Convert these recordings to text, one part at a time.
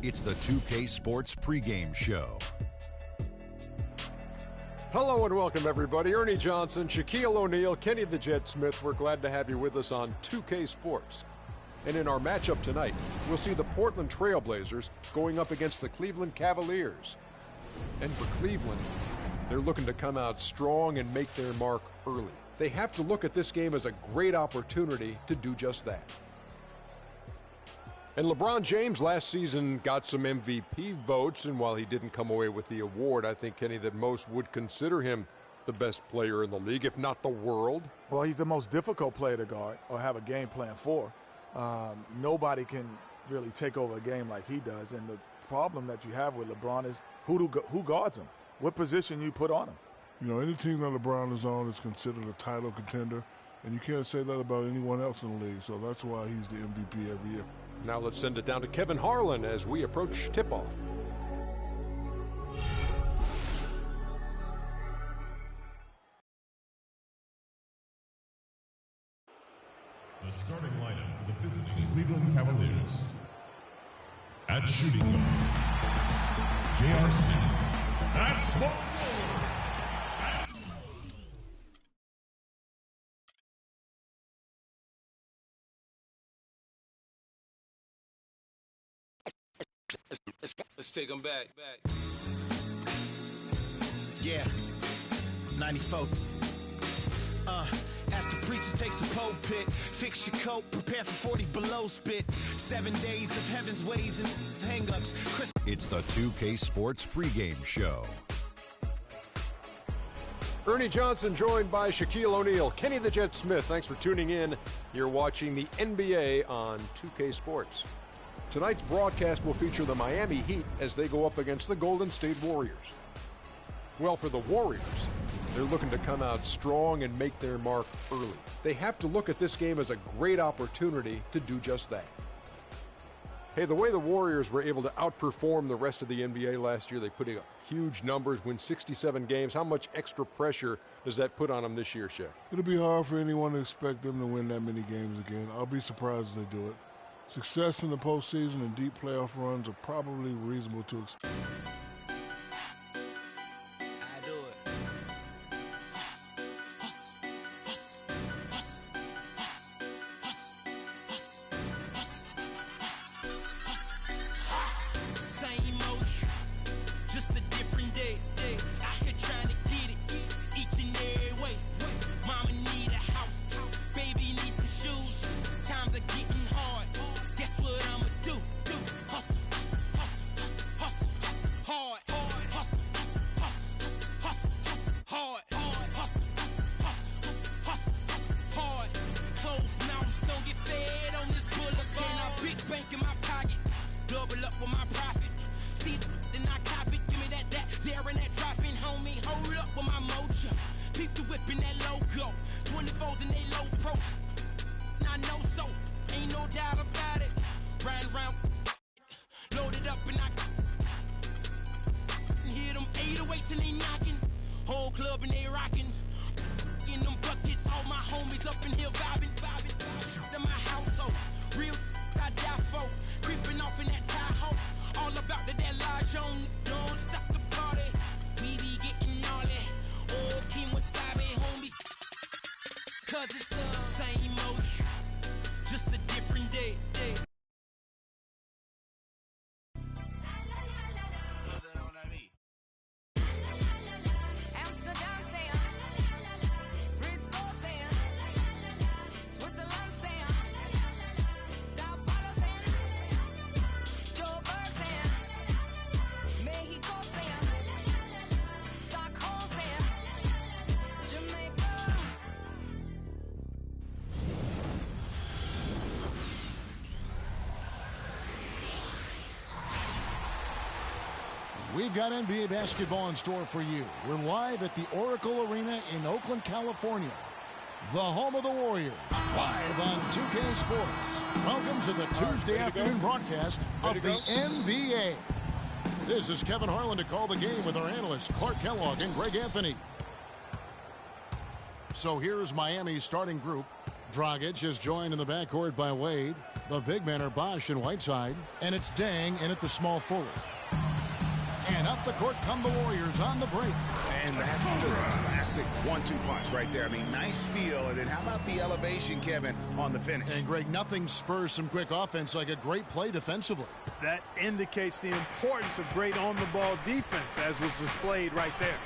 It's the 2K Sports pregame show. Hello and welcome, everybody. Ernie Johnson, Shaquille O'Neal, Kenny the Jet Smith. We're glad to have you with us on 2K Sports. And in our matchup tonight, we'll see the Portland Trail Blazers going up against the Cleveland Cavaliers. And for Cleveland, they're looking to come out strong and make their mark early. They have to look at this game as a great opportunity to do just that. And LeBron James last season got some MVP votes, and while he didn't come away with the award, I think, Kenny, that most would consider him the best player in the league, if not the world. Well, he's the most difficult player to guard or have a game plan for. Nobody can really take over a game like he does, and the problem that you have with LeBron is who guards him, what position you put on him. You know, any team that LeBron is on is considered a title contender, and you can't say that about anyone else in the league, so that's why he's the MVP every year. Now let's send it down to Kevin Harlan as we approach tip-off. The starting lineup for the visiting Cleveland Cavaliers. At shooting guard, J.R. Smith. At small forward. Let's take them back. Yeah, 94. As the preacher takes a pulpit, fix your coat, prepare for 40 below spit. 7 days of heaven's ways and hang-ups. It's the 2K Sports pregame show. Ernie Johnson joined by Shaquille O'Neal, Kenny the Jet Smith. Thanks for tuning in. You're watching the NBA on 2K Sports. Tonight's broadcast will feature the Miami Heat as they go up against the Golden State Warriors. Well, for the Warriors, they're looking to come out strong and make their mark early. They have to look at this game as a great opportunity to do just that. Hey, the way the Warriors were able to outperform the rest of the NBA last year, they put up huge numbers, win 67 games. How much extra pressure does that put on them this year, Shaq? It'll be hard for anyone to expect them to win that many games again. I'll be surprised if they do it. Success in the postseason and deep playoff runs are probably reasonable to expect. We've got NBA basketball in store for you. We're live at the Oracle Arena in Oakland, California. The home of the Warriors. Live on 2K Sports. Welcome to the Tuesday afternoon broadcast of the NBA. This is Kevin Harlan to call the game with our analysts Clark Kellogg and Greg Anthony. So here's Miami's starting group. Dragic is joined in the backcourt by Wade. The big men are Bosch and Whiteside, and it's Dang in at the small forward. And up the court come the Warriors on the break. And that's the classic 1-2 punch right there. I mean, nice steal. And then how about the elevation, Kevin, on the finish? And, Greg, nothing spurs some quick offense like a great play defensively. That indicates the importance of great on-the-ball defense, as was displayed right there.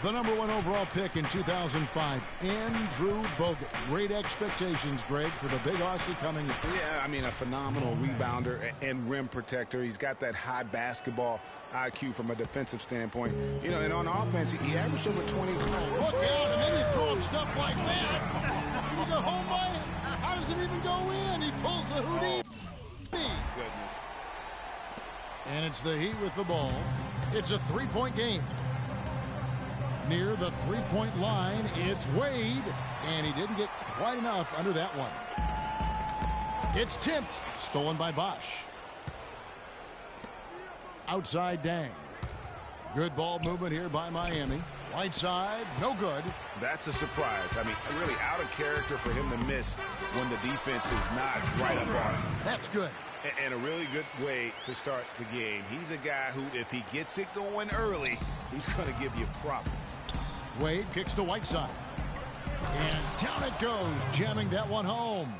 The number 1 overall pick in 2005, Andrew Bogut. Great expectations, Greg, for the big Aussie coming in. Yeah, I mean, a phenomenal rebounder and rim protector. He's got that high basketball IQ from a defensive standpoint. You know, and on offense, he averaged over 20. Look out, and then you throw him stuff like that. You go home by it. How does it even go in? He pulls a Houdini. Goodness. And it's the Heat with the ball. It's a 3-point game. Near the 3-point line, it's Wade, and he didn't get quite enough under that one. It's tipped, stolen by Bosch. Outside Dang. Good ball movement here by Miami. Whiteside, no good. That's a surprise. I mean, really out of character for him to miss when the defense is not right up on him. That's good. And a really good way to start the game. He's a guy who, if he gets it going early, he's going to give you problems. Wade kicks to Whiteside. And down it goes, jamming that one home.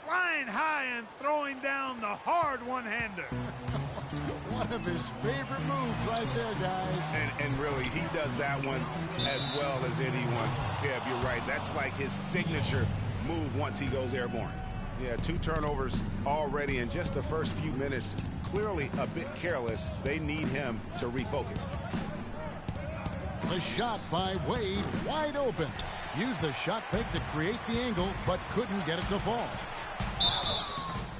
Flying high and throwing down the hard one-hander. One of his favorite moves right there, guys. And really, he does that one as well as anyone. Kev, you're right. That's like his signature move once he goes airborne. Yeah, 2 turnovers already in just the first few minutes. Clearly a bit careless. They need him to refocus. The shot by Wade, wide open. Used the shot fake to create the angle, but couldn't get it to fall.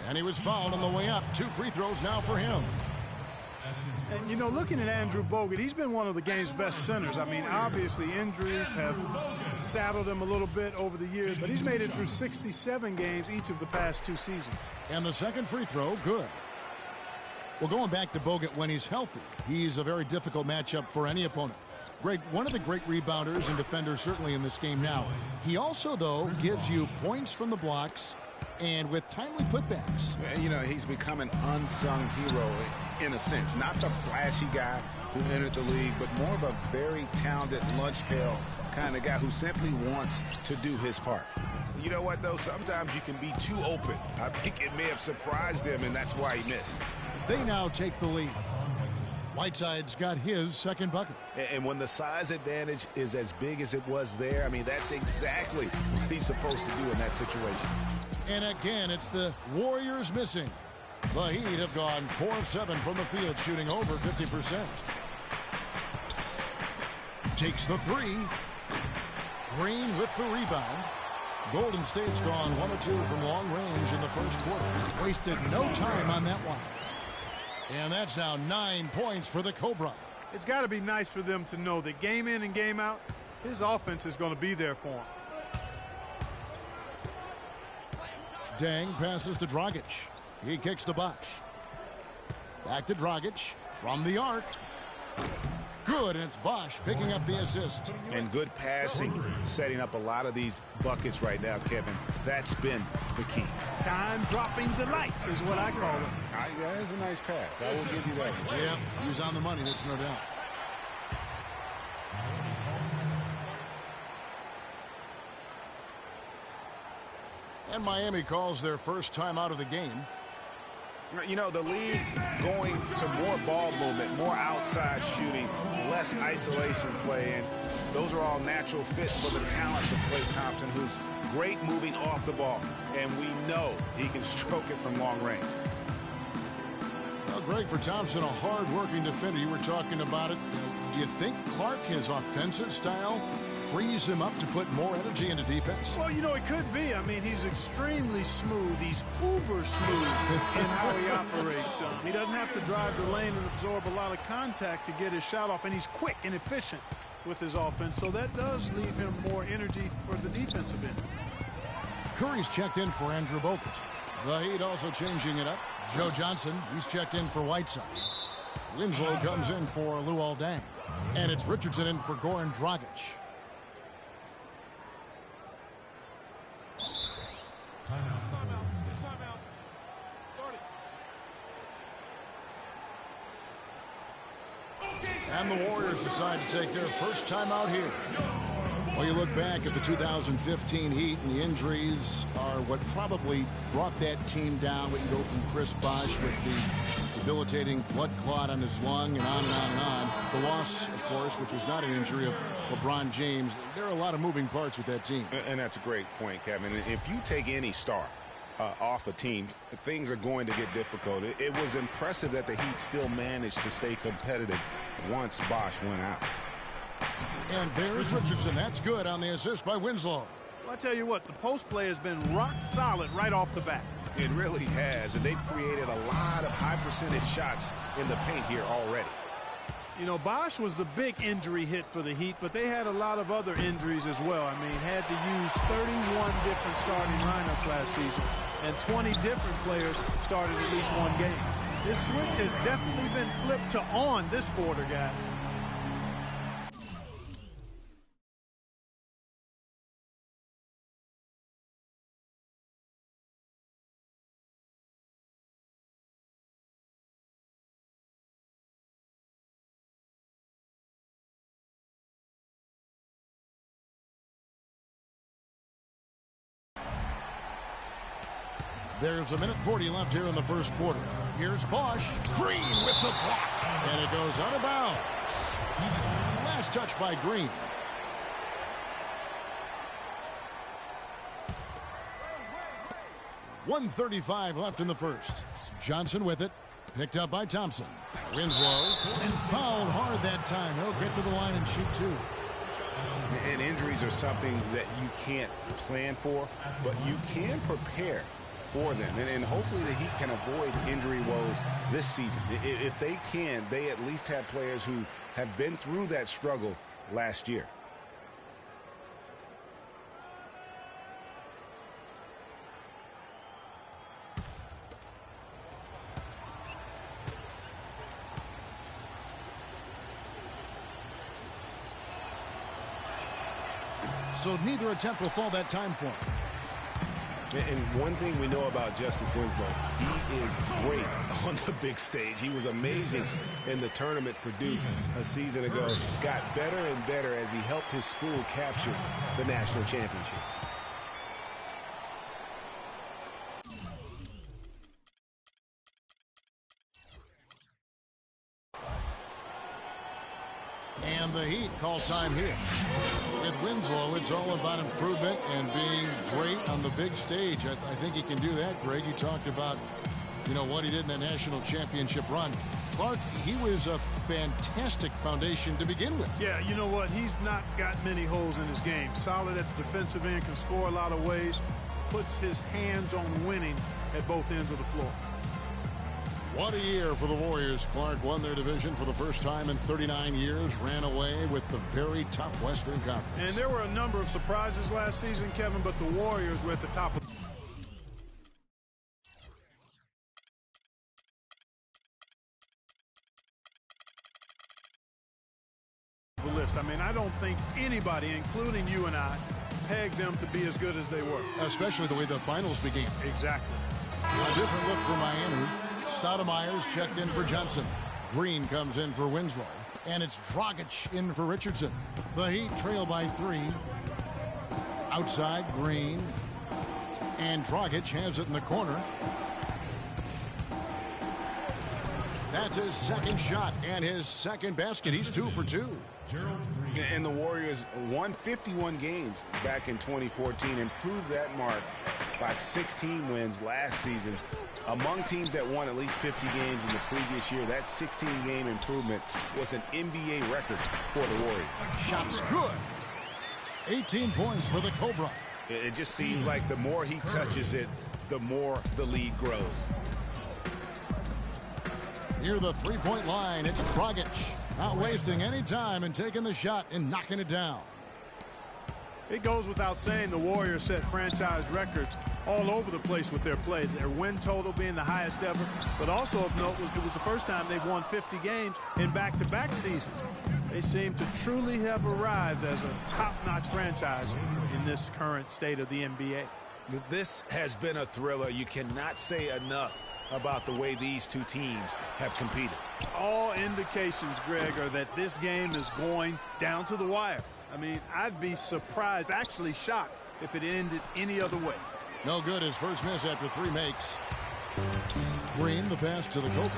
And he was fouled on the way up. 2 free throws now for him. And, you know, looking at Andrew Bogut, he's been one of the game's best centers. I mean, obviously injuries have saddled him a little bit over the years, but he's made it through 67 games each of the past 2 seasons. And the second free throw, good. Well, going back to Bogut when he's healthy, he's a very difficult matchup for any opponent. Greg, one of the great rebounders and defenders certainly in this game now. He also, though, gives you points from the blocks and with timely putbacks. You know, he's become an unsung hero in a sense. Not the flashy guy who entered the league, but more of a very talented lunch pail kind of guy who simply wants to do his part. You know what, though? Sometimes you can be too open. I think it may have surprised him, and that's why he missed. They now take the lead. Whiteside's got his second bucket. And when the size advantage is as big as it was there, I mean, that's exactly what he's supposed to do in that situation. And again, it's the Warriors missing. The Heat have gone 4 of 7 from the field, shooting over 50%. Takes the 3. Green with the rebound. Golden State's gone 1 of 2 from long range in the first quarter. Wasted no time on that one. And that's now 9 points for the Cobra. It's got to be nice for them to know that game in and game out, his offense is going to be there for him. Dang passes to Dragic. He kicks to Bosch. Back to Dragic from the arc. Good, and it's Bosch picking up the assist. And good passing, setting up a lot of these buckets right now, Kevin. That's been the key. Time-dropping delights is what I call it. That is a nice pass. I will give you that. Yeah, he's on the money, that's no doubt. And Miami calls their first time out of the game. You know, the league going to more ball movement, more outside shooting, less isolation play, and those are all natural fits for the talents of Klay Thompson, who's great moving off the ball, and we know he can stroke it from long range. Well, Greg, for Thompson, a hard-working defender. You were talking about it. Do you think Clark, his offensive style, frees him up to put more energy into defense? Well, you know, it could be. I mean, he's extremely smooth. He's uber smooth in how he operates. He doesn't have to drive the lane and absorb a lot of contact to get his shot off, and he's quick and efficient with his offense, so that does leave him more energy for the defensive end. Curry's checked in for Andrew Bogut. The Heat also changing it up. Joe Johnson, he's checked in for Whiteside. Winslow comes in for Luol Deng. And it's Richardson in for Goran Dragic. And the Warriors decide to take their first time out here. Well, you look back at the 2015 Heat, and the injuries are what probably brought that team down. We can go from Chris Bosh with the debilitating blood clot on his lung and on and on and on. The loss, of course, which was not an injury, of LeBron James. There are a lot of moving parts with that team. And that's a great point, Kevin. If you take any star off a team, things are going to get difficult. It was impressive that the Heat still managed to stay competitive once Bosh went out. And there's Richardson. That's good on the assist by Winslow. Well, I tell you what, the post play has been rock solid right off the bat. It really has, and they've created a lot of high percentage shots in the paint here already. You know, Bosh was the big injury hit for the Heat, but they had a lot of other injuries as well. I mean, had to use 31 different starting lineups last season, and 20 different players started at least one game. This switch has definitely been flipped to on this quarter, guys. There's 1:40 left here in the first quarter. Here's Bosh. Green with the block. And it goes out of bounds. Last touch by Green. .135 left in the first. Johnson with it. Picked up by Thompson. Winslow. And fouled hard that time. He'll get to the line and shoot two. And injuries are something that you can't plan for, but you can prepare for them. And hopefully the Heat can avoid injury woes this season. If they can, they at least have players who have been through that struggle last year. So neither attempt will fall that time for him. And one thing we know about Justice Winslow, he is great on the big stage. He was amazing in the tournament for Duke a season ago. Got better and better as he helped his school capture the national championship. And the Heat call time here. With Winslow, it's all about improvement and being great on the big stage. I think he can do that, Greg. You talked about, you know, what he did in the national championship run. Clark, he was a fantastic foundation to begin with. Yeah, you know what? He's not got many holes in his game. Solid at the defensive end, can score a lot of ways, puts his hands on winning at both ends of the floor. What a year for the Warriors. Clark won their division for the first time in 39 years, ran away with the very top Western Conference. And there were a number of surprises last season, Kevin, but the Warriors were at the top of the list. I mean, I don't think anybody, including you and I, pegged them to be as good as they were. Especially the way the finals began. Exactly. A different look for Miami. Stoudemire's checked in for Johnson. Green comes in for Winslow. And it's Dragic in for Richardson. The Heat trail by 3. Outside, Green. And Dragic has it in the corner. That's his second shot and his second basket. He's 2 for 2. And the Warriors won 51 games back in 2014, improved that mark by 16 wins last season. Among teams that won at least 50 games in the previous year, that 16-game improvement was an NBA record for the Warriors. Shot's good. 18 points for the Cobra. It just seems like the more he touches it, the more the lead grows. Near the three-point line, it's Dragic. Not wasting any time and taking the shot and knocking it down. It goes without saying the Warriors set franchise records all over the place with their play. Their win total being the highest ever, but also of note was it was the first time they've won 50 games in back-to-back seasons. They seem to truly have arrived as a top-notch franchise in this current state of the NBA. This has been a thriller. You cannot say enough about the way these two teams have competed. All indications, Greg, are that this game is going down to the wire. I mean, I'd be surprised, actually shocked, if it ended any other way. No good. His first miss after 3 makes. Green, the pass to the Cobra.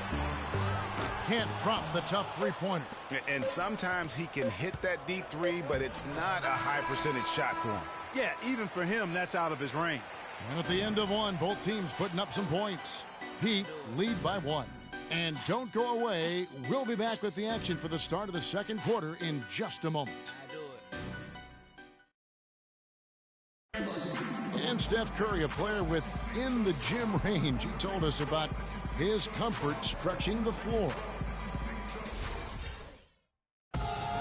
Can't drop the tough three-pointer. And sometimes he can hit that deep three, but it's not a high percentage shot for him. Yeah, even for him, that's out of his range. And at the end of one, both teams putting up some points. Heat lead by 1. And don't go away. We'll be back with the action for the start of the second quarter in just a moment. And Steph Curry, a player within the gym range. He told us about his comfort stretching the floor.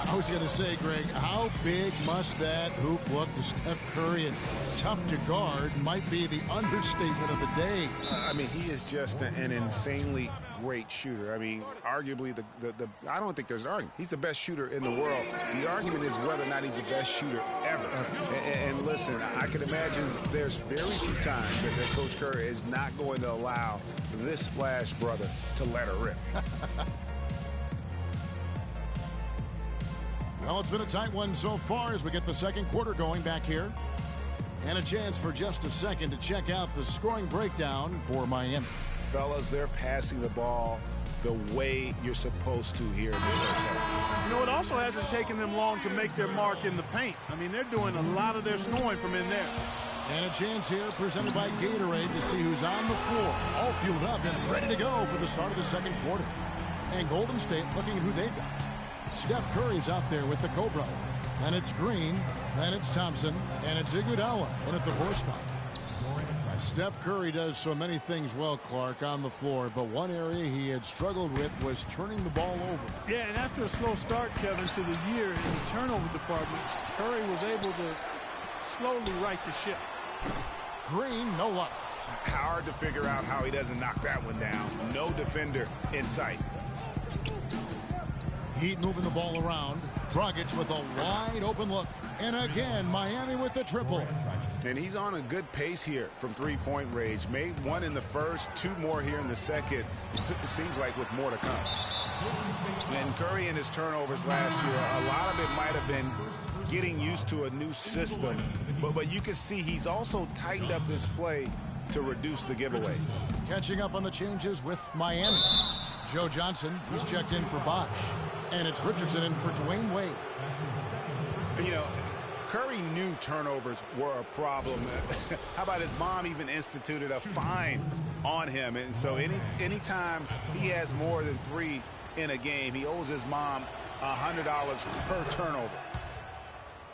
I was going to say, Greg, how big must that hoop look to Steph Curry? And tough to guard might be the understatement of the day. I mean, he is just an insanely great shooter. I mean, arguably, I don't think there's an argument. He's the best shooter in the world. The argument is whether or not he's the best shooter ever. And listen, I can imagine there's very few times that Coach Curry is not going to allow this splash brother to let her rip. Well, it's been a tight one so far as we get the second quarter going back here. And a chance for just a second to check out the scoring breakdown for Miami. Fellas, they're passing the ball the way you're supposed to here in this first half. You know, it also hasn't taken them long to make their mark in the paint. I mean, they're doing a lot of their scoring from in there. And a chance here presented by Gatorade to see who's on the floor, all fueled up and ready to go for the start of the second quarter. And Golden State looking at who they've got. Steph Curry's out there with the Cobra. Then it's Green, then it's Thompson, and it's Iguodala in at the 4 spot. Steph Curry does so many things well, Clark, on the floor, but one area he had struggled with was turning the ball over. Yeah, and after a slow start, Kevin, to the year in the turnover department, Curry was able to slowly right the ship. Green, no luck. Hard to figure out how he doesn't knock that one down. No defender in sight. Heat moving the ball around. Dragic with a wide open look. And again, Miami with the triple. And he's on a good pace here from three-point range. Made 1 in the first, 2 more here in the second. It seems like with more to come. And Curry and his turnovers last year, a lot of it might have been getting used to a new system. But you can see he's also tightened up his play to reduce the giveaways. Catching up on the changes with Miami. Joe Johnson, he's checked in for Bosh. And it's Richardson in for Dwayne Wade. You know, Curry knew turnovers were a problem. How about his mom even instituted a fine on him? And so anytime he has more than 3 in a game, he owes his mom $100 per turnover.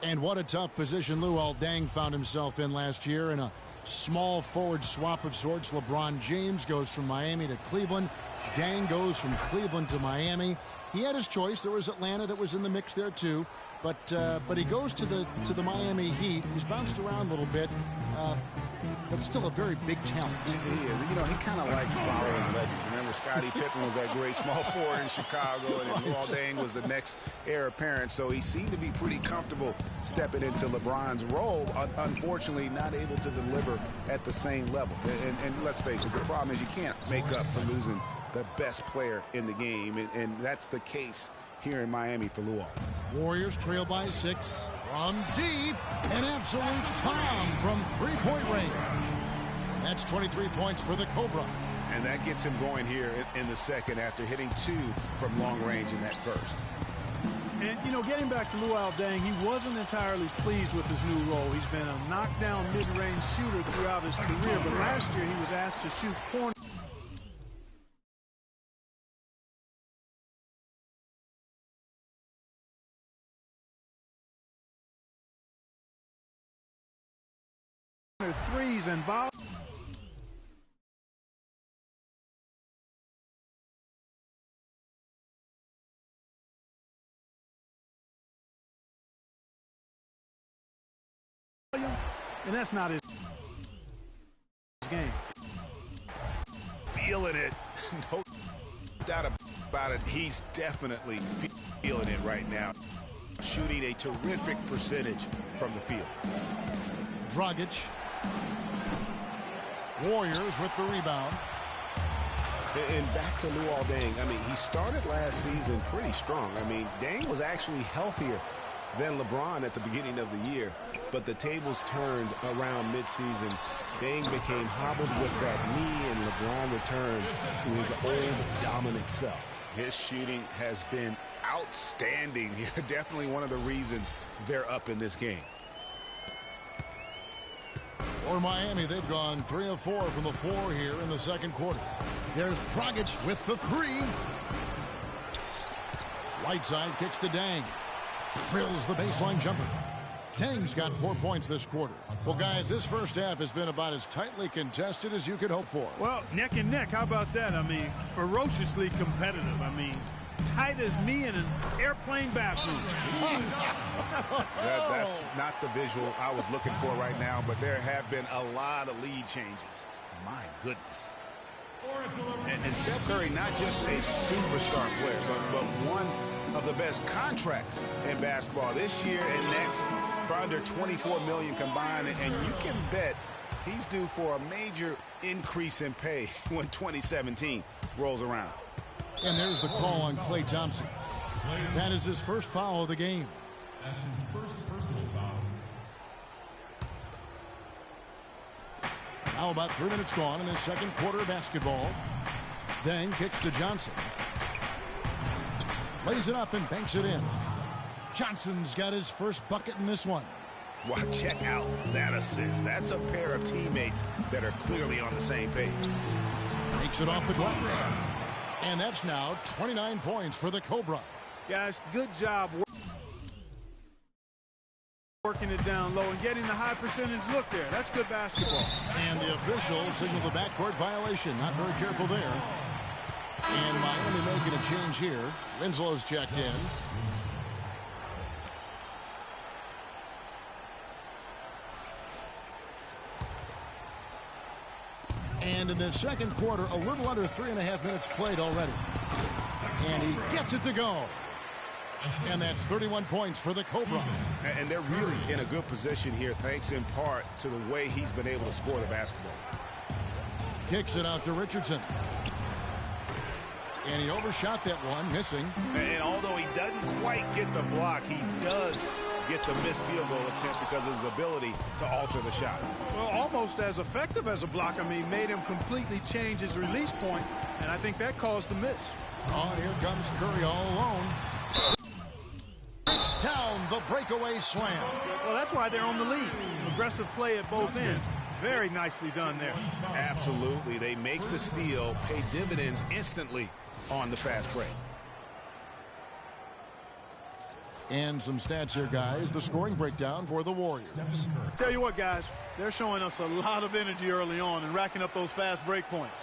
And what a tough position Luol Deng found himself in last year in a small forward swap of sorts. LeBron James goes from Miami to Cleveland. Deng goes from Cleveland to Miami. He had his choice. There was Atlanta that was in the mix there too. But he goes to the Miami Heat. He's bounced around a little bit, but still a very big talent. He is. You know, he kind of likes following legends. Remember, Scottie Pippen was that great small forward in Chicago, and Luol Deng was the next heir apparent. So he seemed to be pretty comfortable stepping into LeBron's role. Unfortunately, not able to deliver at the same level. And let's face it, the problem is you can't make up for losing the best player in the game, and that's the case here in Miami for Luol. Warriors trail by 6 from deep. An absolute bomb from 3-point range. And that's 23 points for the Cobra. And that gets him going here in the second after hitting 2 from long range in that first. And, you know, getting back to Luol Deng, he wasn't entirely pleased with his new role. He's been a knockdown mid-range shooter throughout his career, but last year he was asked to shoot corner. Threes and volley. And that's not his game. Feeling it. No doubt about it. He's definitely feeling it right now. Shooting a terrific percentage from the field. Dragic. Warriors with the rebound. And back to Luol Deng. I mean, he started last season pretty strong. I mean, Deng was actually healthier than LeBron at the beginning of the year, but the tables turned around midseason. Deng became hobbled with that knee, and LeBron returned to his old dominant self. His shooting has been outstanding here. Definitely one of the reasons they're up in this game. For Miami, they've gone 3 of 4 from the floor here in the second quarter. There's Dragic with the 3. Whiteside kicks to Deng. Drills the baseline jumper. Deng's got 4 points this quarter. Well, guys, this first half has been about as tightly contested as you could hope for. Well, neck and neck. How about that? I mean, ferociously competitive. I mean, tight as me in an airplane bathroom. That's not the visual I was looking for right now, but there have been a lot of lead changes. My goodness. And Steph Curry, not just a superstar player, but one of the best contracts in basketball this year and next for under $24 million combined. And you can bet he's due for a major increase in pay when 2017 rolls around. And there's the call on Klay Thompson. That is his first foul of the game. That's his first personal foul. Now about 3 minutes gone in the second quarter of basketball. Deng kicks to Johnson. Lays it up and banks it in. Johnson's got his first bucket in this one. Wow, check out that assist. That's a pair of teammates that are clearly on the same page. Takes it off the glass. And that's now 29 points for the Cobra. Guys, good job working it down low and getting the high percentage look there. That's good basketball. And the official signaled the backcourt violation. Not very careful there. And Miami making a change here. Winslow's checked in. And in the second quarter, a little under 3.5 minutes played already. And he gets it to go. And that's 31 points for the Cobra. And they're really in a good position here, thanks in part to the way he's been able to score the basketball. Kicks it out to Richardson. And he overshot that one, missing. And although he doesn't quite get the block, he does get the missed field goal attempt because of his ability to alter the shot. Well, almost as effective as a block. I mean, made him completely change his release point, and I think that caused the miss. Oh, here comes Curry all alone. It's down the breakaway slam. Well, that's why they're on the lead. Aggressive play at both ends. Very nicely done there. Absolutely. They make the steal, pay dividends instantly on the fast break. And some stats here, guys. The scoring breakdown for the Warriors. Tell you what, guys, they're showing us a lot of energy early on and racking up those fast break points.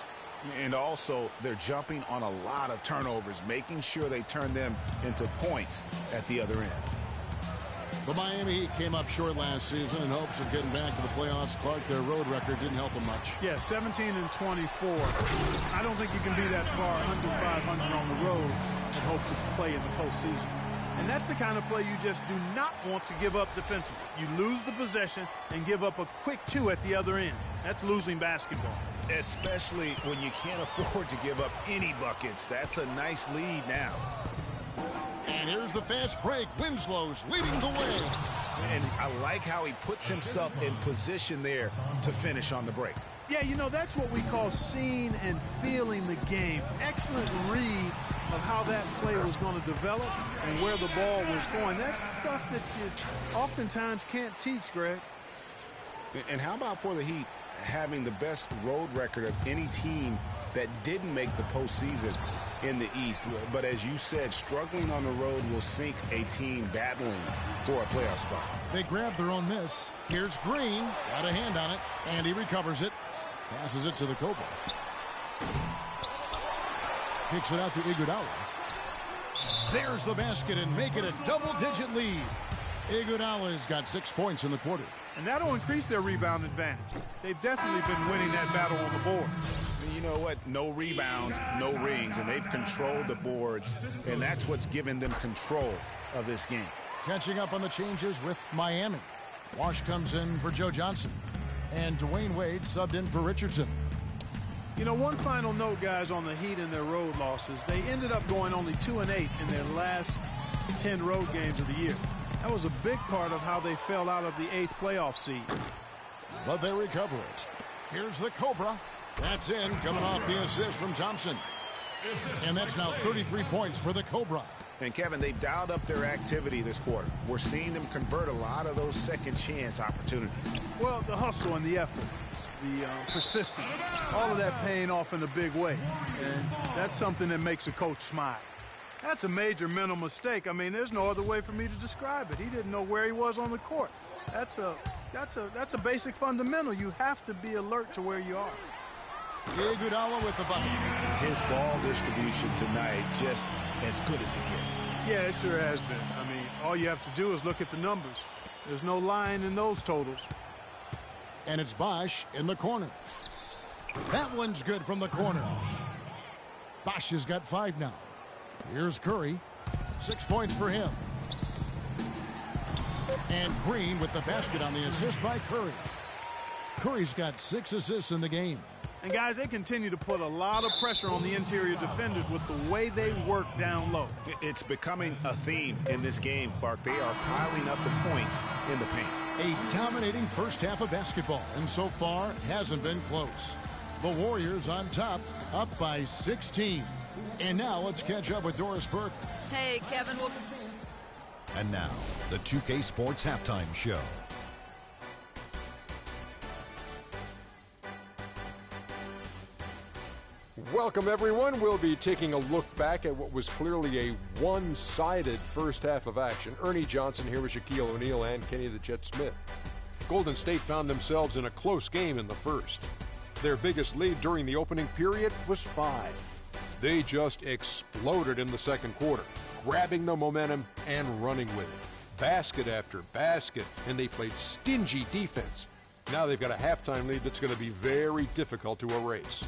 And also, they're jumping on a lot of turnovers, making sure they turn them into points at the other end. The Miami Heat came up short last season in hopes of getting back to the playoffs. Clark, their road record didn't help them much. Yeah, 17-24. I don't think you can be that far under 500 on the road and hope to play in the postseason. And that's the kind of play you just do not want to give up defensively. You lose the possession and give up a quick 2 at the other end. That's losing basketball. Especially when you can't afford to give up any buckets. That's a nice lead now. And here's the fast break. Winslow's leading the way. And I like how he puts himself in position there to finish on the break. Yeah, you know, that's what we call seeing and feeling the game. Excellent read of how that play was going to develop and where the ball was going. That's stuff that you oftentimes can't teach, Greg. And how about for the Heat having the best road record of any team that didn't make the postseason in the East? But as you said, struggling on the road will sink a team battling for a playoff spot. They grabbed their own miss. Here's Green. Got a hand on it, and he recovers it. Passes it to the Cobra. Kicks it out to Iguodala. There's the basket and make it a double-digit lead. Iguodala's got 6 points in the quarter. And that'll increase their rebound advantage. They've definitely been winning that battle on the board. You know what? No rebounds, no rings, and they've controlled the boards, and that's what's given them control of this game. Catching up on the changes with Miami. Wash comes in for Joe Johnson. And Dwayne Wade subbed in for Richardson. You know, one final note, guys, on the Heat and their road losses. They ended up going only 2-8 in their last 10 road games of the year. That was a big part of how they fell out of the 8th playoff seed. But they recover it. Here's the Cobra. That's in, coming off the assist from Thompson. And that's now 33 points for the Cobra. And, Kevin, they've dialed up their activity this quarter. We're seeing them convert a lot of those second chance opportunities. Well, the hustle and the effort, the persistence, all of that paying off in a big way. And that's something that makes a coach smile. That's a major mental mistake. I mean, there's no other way for me to describe it. He didn't know where he was on the court. That's a basic fundamental. You have to be alert to where you are. Iguodala with the bucket. His ball distribution tonight just as good as it gets. Yeah, it sure has been. I mean, all you have to do is look at the numbers. There's no lying in those totals. And it's Bosh in the corner. That one's good from the corner. Bosh has got 5 now. Here's Curry. 6 points for him. And Green with the basket on the assist by Curry. Curry's got 6 assists in the game. And, guys, they continue to put a lot of pressure on the interior defenders with the way they work down low. It's becoming a theme in this game, Clark. They are piling up the points in the paint. A dominating first half of basketball, and so far hasn't been close. The Warriors on top, up by 16. And now let's catch up with Doris Burke. Hey, Kevin. And now, the 2K Sports Halftime Show. Welcome, everyone. We'll be taking a look back at what was clearly a one-sided first half of action. Ernie Johnson here with Shaquille O'Neal and Kenny the Jet Smith. Golden State found themselves in a close game in the first. Their biggest lead during the opening period was 5. They just exploded in the second quarter, grabbing the momentum and running with it. Basket after basket, and they played stingy defense. Now they've got a halftime lead that's going to be very difficult to erase.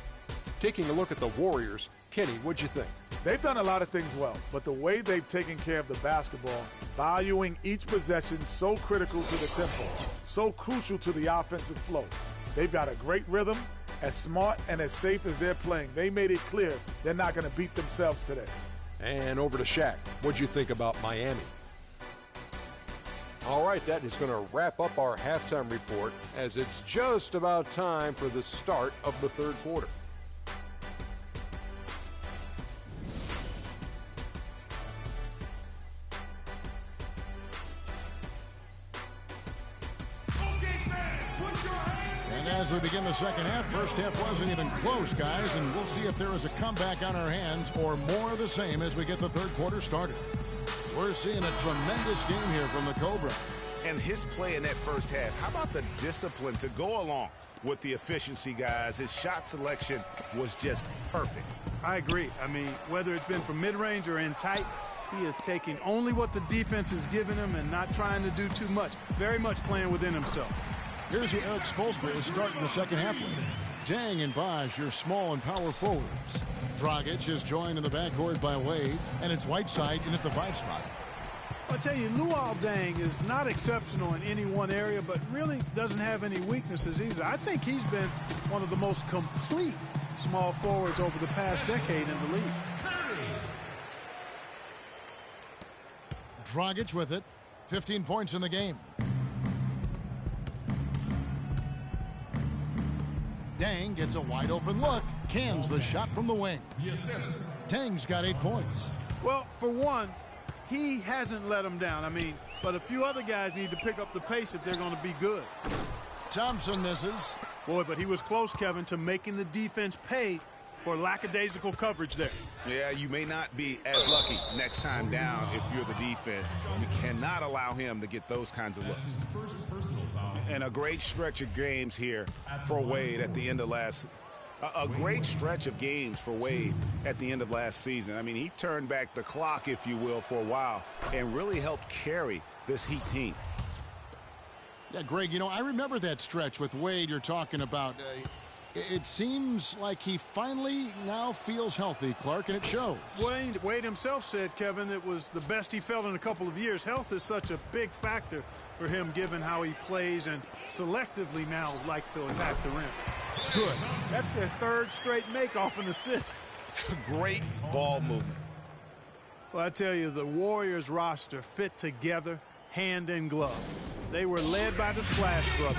Taking a look at the Warriors, Kenny, what'd you think? They've done a lot of things well, but the way they've taken care of the basketball, valuing each possession, so critical to the tempo, so crucial to the offensive flow. They've got a great rhythm, as smart and as safe as they're playing. They made it clear they're not going to beat themselves today. And over to Shaq. What'd you think about Miami? All right, that is going to wrap up our halftime report as it's just about time for the start of the third quarter. As we begin the second half, first half wasn't even close, guys, and we'll see if there is a comeback on our hands or more of the same as we get the third quarter started. We're seeing a tremendous game here from the Cobra. And his play in that first half, how about the discipline to go along with the efficiency, guys? His shot selection was just perfect. I agree. I mean, whether it's been from mid-range or in tight, he is taking only what the defense is giving him and not trying to do too much. Very much playing within himself. Here's your Eric Spoelstra is starting the second half with. Dang and Bosh, your small and power forwards. Dragic is joined in the backcourt by Wade, and it's Whiteside in at the 5 spot. I'll tell you, Luol Deng is not exceptional in any one area, but really doesn't have any weaknesses either. I think he's been one of the most complete small forwards over the past decade in the league. Dragic with it. 15 points in the game. Deng gets a wide open look. Cans the shot from the wing. Deng's got 8 points. Well, for one, he hasn't let him down. I mean, but a few other guys need to pick up the pace if they're going to be good. Thompson misses. Boy, but he was close, Kevin, to making the defense pay for lackadaisical coverage there. Yeah, you may not be as lucky next time down if you're the defense. You cannot allow him to get those kinds of looks. And a great stretch of games here for Wade at the end of last a great stretch of games for Wade at the end of last season. I mean, he turned back the clock, if you will, for a while and really helped carry this Heat team. Yeah, Greg, you know, I remember that stretch with Wade you're talking about. It seems like he finally now feels healthy, Clark, and it shows. Wade himself said, Kevin, it was the best he felt in a couple of years. Health is such a big factor for him, given how he plays and selectively now likes to attack the rim. Good. That's their third straight make off an assist. Great ball movement. Well, I tell you, the Warriors roster fit together hand in glove. They were led by the Splash Brothers,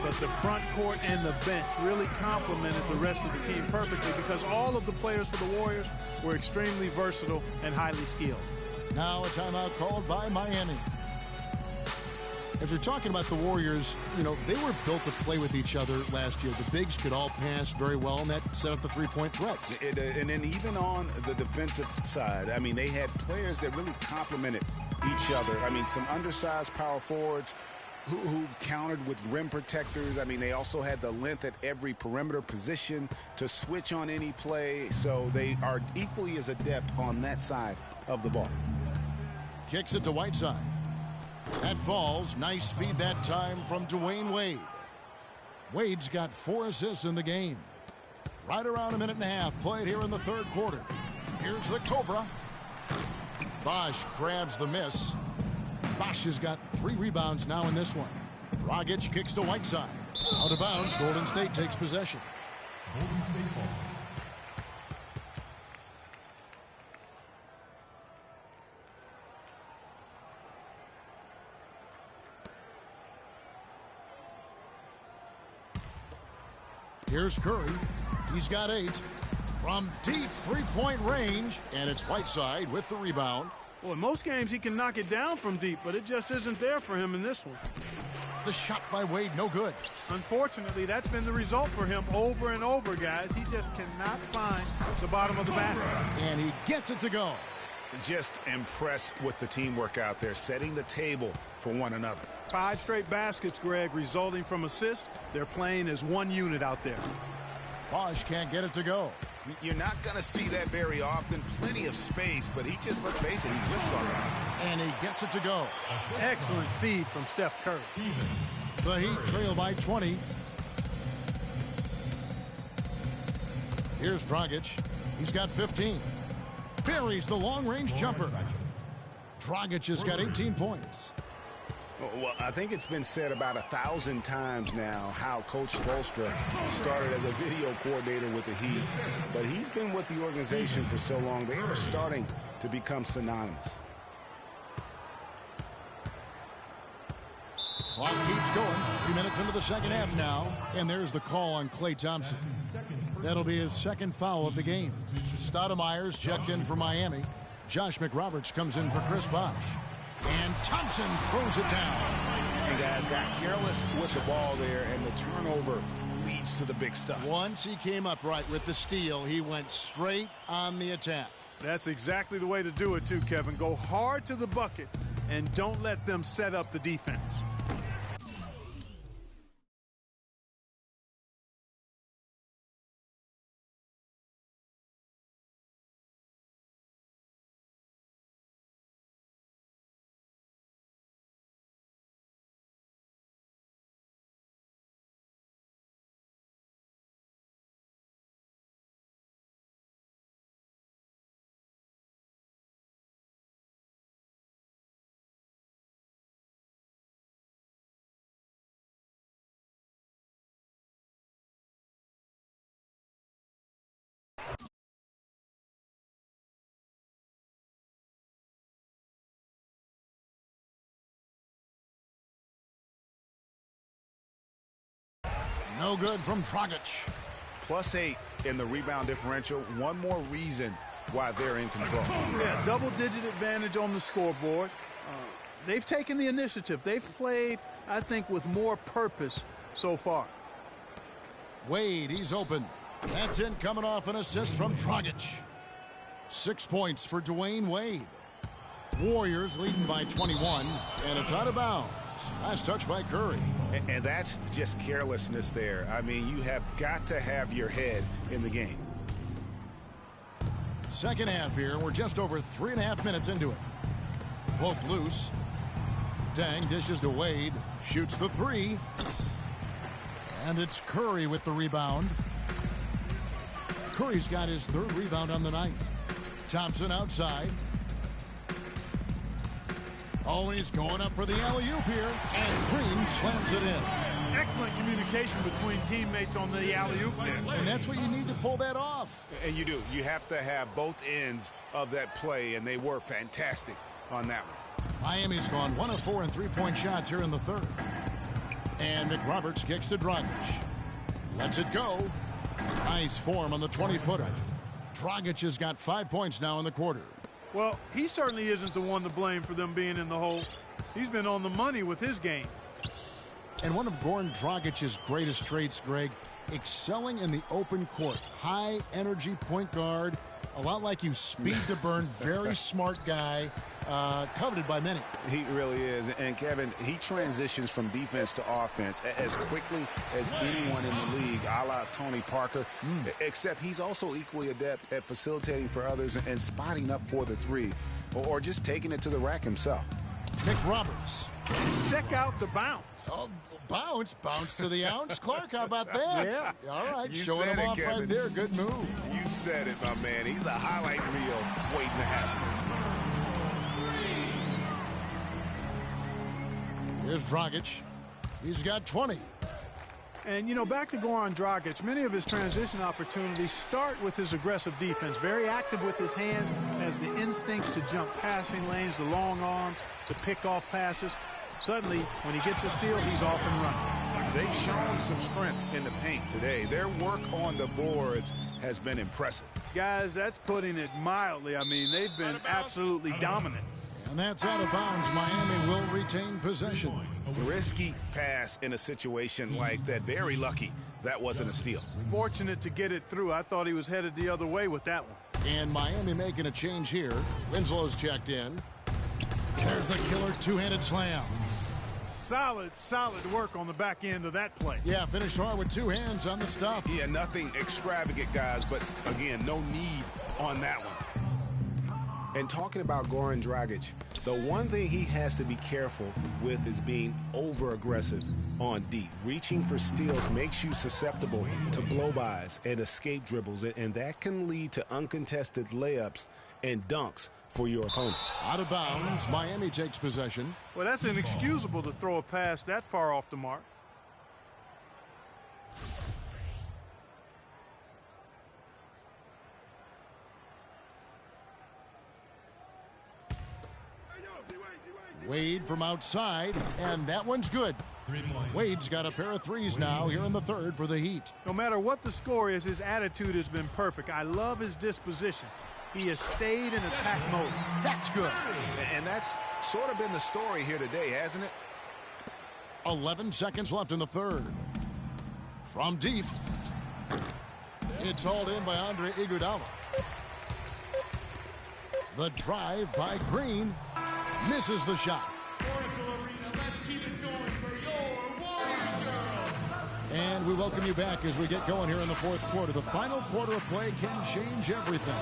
but the front court and the bench really complemented the rest of the team perfectly because all of the players for the Warriors were extremely versatile and highly skilled. Now a timeout called by Miami. As we're talking about the Warriors, you know, they were built to play with each other last year. The bigs could all pass very well, and that set up the three-point threats. And then even on the defensive side, I mean, they had players that really complemented each other. I mean, some undersized power forwards who countered with rim protectors. I mean, they also had the length at every perimeter position to switch on any play. So they are equally as adept on that side of the ball. Kicks it to Whiteside. That falls. Nice feed that time from Dwayne Wade. Wade's got 4 assists in the game. Right around a minute and a half played here in the third quarter. Here's the Cobra. Bosch grabs the miss. Bosch has got 3 rebounds now in this one. Dragic kicks to Whiteside. Out of bounds. Golden State takes possession. Golden State ball. Here's Curry. He's got 8. From deep three-point range, and it's Whiteside with the rebound. Well, in most games he can knock it down from deep, but it just isn't there for him in this one. The shot by Wade, no good. Unfortunately, that's been the result for him over and over, guys. He just cannot find the bottom of the basket. And he gets it to go. Just impressed with the teamwork out there, setting the table for one another. 5 straight baskets, Greg, resulting from assists. They're playing as one unit out there. Bosch can't get it to go. You're not going to see that very often. Plenty of space, but he just, let's face it, he whiffs on that. And he gets it to go. Excellent feed from Steph Curry. The Heat trail by 20. Here's Dragic. He's got 15. Buries the long-range jumper. Dragic has got 18 points. Well, I think it's been said about 1,000 times now how Coach Spoelstra started as a video coordinator with the Heat, but he's been with the organization for so long, they are starting to become synonymous. Clock keeps going. 3 minutes into the second half now, and there's the call on Klay Thompson. That'll be his second foul of the game. Stoudemire's checked in for Miami. Josh McRoberts comes in for Chris Bosh. And Thompson throws it down. And guys got careless with the ball there, and the turnover leads to the big stuff. Once he came up right with the steal, he went straight on the attack. That's exactly the way to do it too, Kevin. Go hard to the bucket and don't let them set up the defense. No good from Dragic. +8 in the rebound differential. One more reason why they're in control. Yeah, double-digit advantage on the scoreboard. They've taken the initiative. They've played, I think, with more purpose so far. Wade, he's open. That's in, coming off an assist from Dragic. 6 points for Dwayne Wade. Warriors leading by 21, and it's out of bounds. Nice touch by Curry. And that's just carelessness there. I mean, you have got to have your head in the game. Second half here. We're just over 3.5 minutes into it. Poke loose. Dang dishes to Wade. Shoots the 3. And it's Curry with the rebound. Curry's got his 3rd rebound on the night. Thompson outside. Always going up for the alley-oop here, and Green slams it in. Excellent communication between teammates on the alley-oop there. And that's what you need to pull that off. And you do. You have to have both ends of that play, and they were fantastic on that one. Miami's gone 1 of 4 in three-point shots here in the 3rd. And McRoberts kicks to Dragic. Lets it go. Nice form on the 20-footer. Dragic has got 5 points now in the quarter. Well, he certainly isn't the one to blame for them being in the hole. He's been on the money with his game. And one of Goran Dragic's greatest traits, Greg, excelling in the open court. High energy point guard, a lot like you, speed to burn, very smart guy, coveted by many. He really is. And Kevin, he transitions from defense to offense as quickly as anyone in the league, a la Tony Parker, except he's also equally adept at facilitating for others and spotting up for the 3, or just taking it to the rack himself. McRoberts. Check out the bounce. Oh, bounce to the ounce. Clark, how about that? Yeah. All right, You showing said him it, off Kevin. right there. Good move. You said it, my man. He's a highlight reel waiting to happen. Here's Dragic. He's got 20. And, you know, back to Goran Dragic, many of his transition opportunities start with his aggressive defense. Very active with his hands, has the instincts to jump passing lanes, the long arms, to pick off passes. Suddenly, when he gets a steal, he's off and running. They've shown some strength in the paint today. Their work on the boards has been impressive. Guys, that's putting it mildly. I mean, they've been absolutely dominant. And that's out of bounds. Miami will retain possession. Risky pass in a situation like that. Very lucky that wasn't a steal. Fortunate to get it through. I thought he was headed the other way with that one. And Miami making a change here. Winslow's checked in. There's the killer two-handed slam. Solid work on the back end of that play. Yeah, finished hard with 2 hands on the stuff. Yeah, nothing extravagant, guys, but again, no need on that one. And talking about Goran Dragic, the one thing he has to be careful with is being over-aggressive on deep. Reaching for steals makes you susceptible to blow-bys and escape dribbles, and that can lead to uncontested layups and dunks for your opponent. Out of bounds, Miami takes possession. Well, that's inexcusable to throw a pass that far off the mark. Wade from outside, and that one's good. Wade's got a pair of threes now here in the 3rd for the Heat. No matter what the score is, his attitude has been perfect. I love his disposition. He has stayed in attack mode. That's good. And that's sort of been the story here today, hasn't it? 11 seconds left in the 3rd. From deep. It's hauled in by Andre Iguodala. The drive by Green. Misses the shot. And we welcome you back as we get going here in the 4th quarter. The final quarter of play can change everything.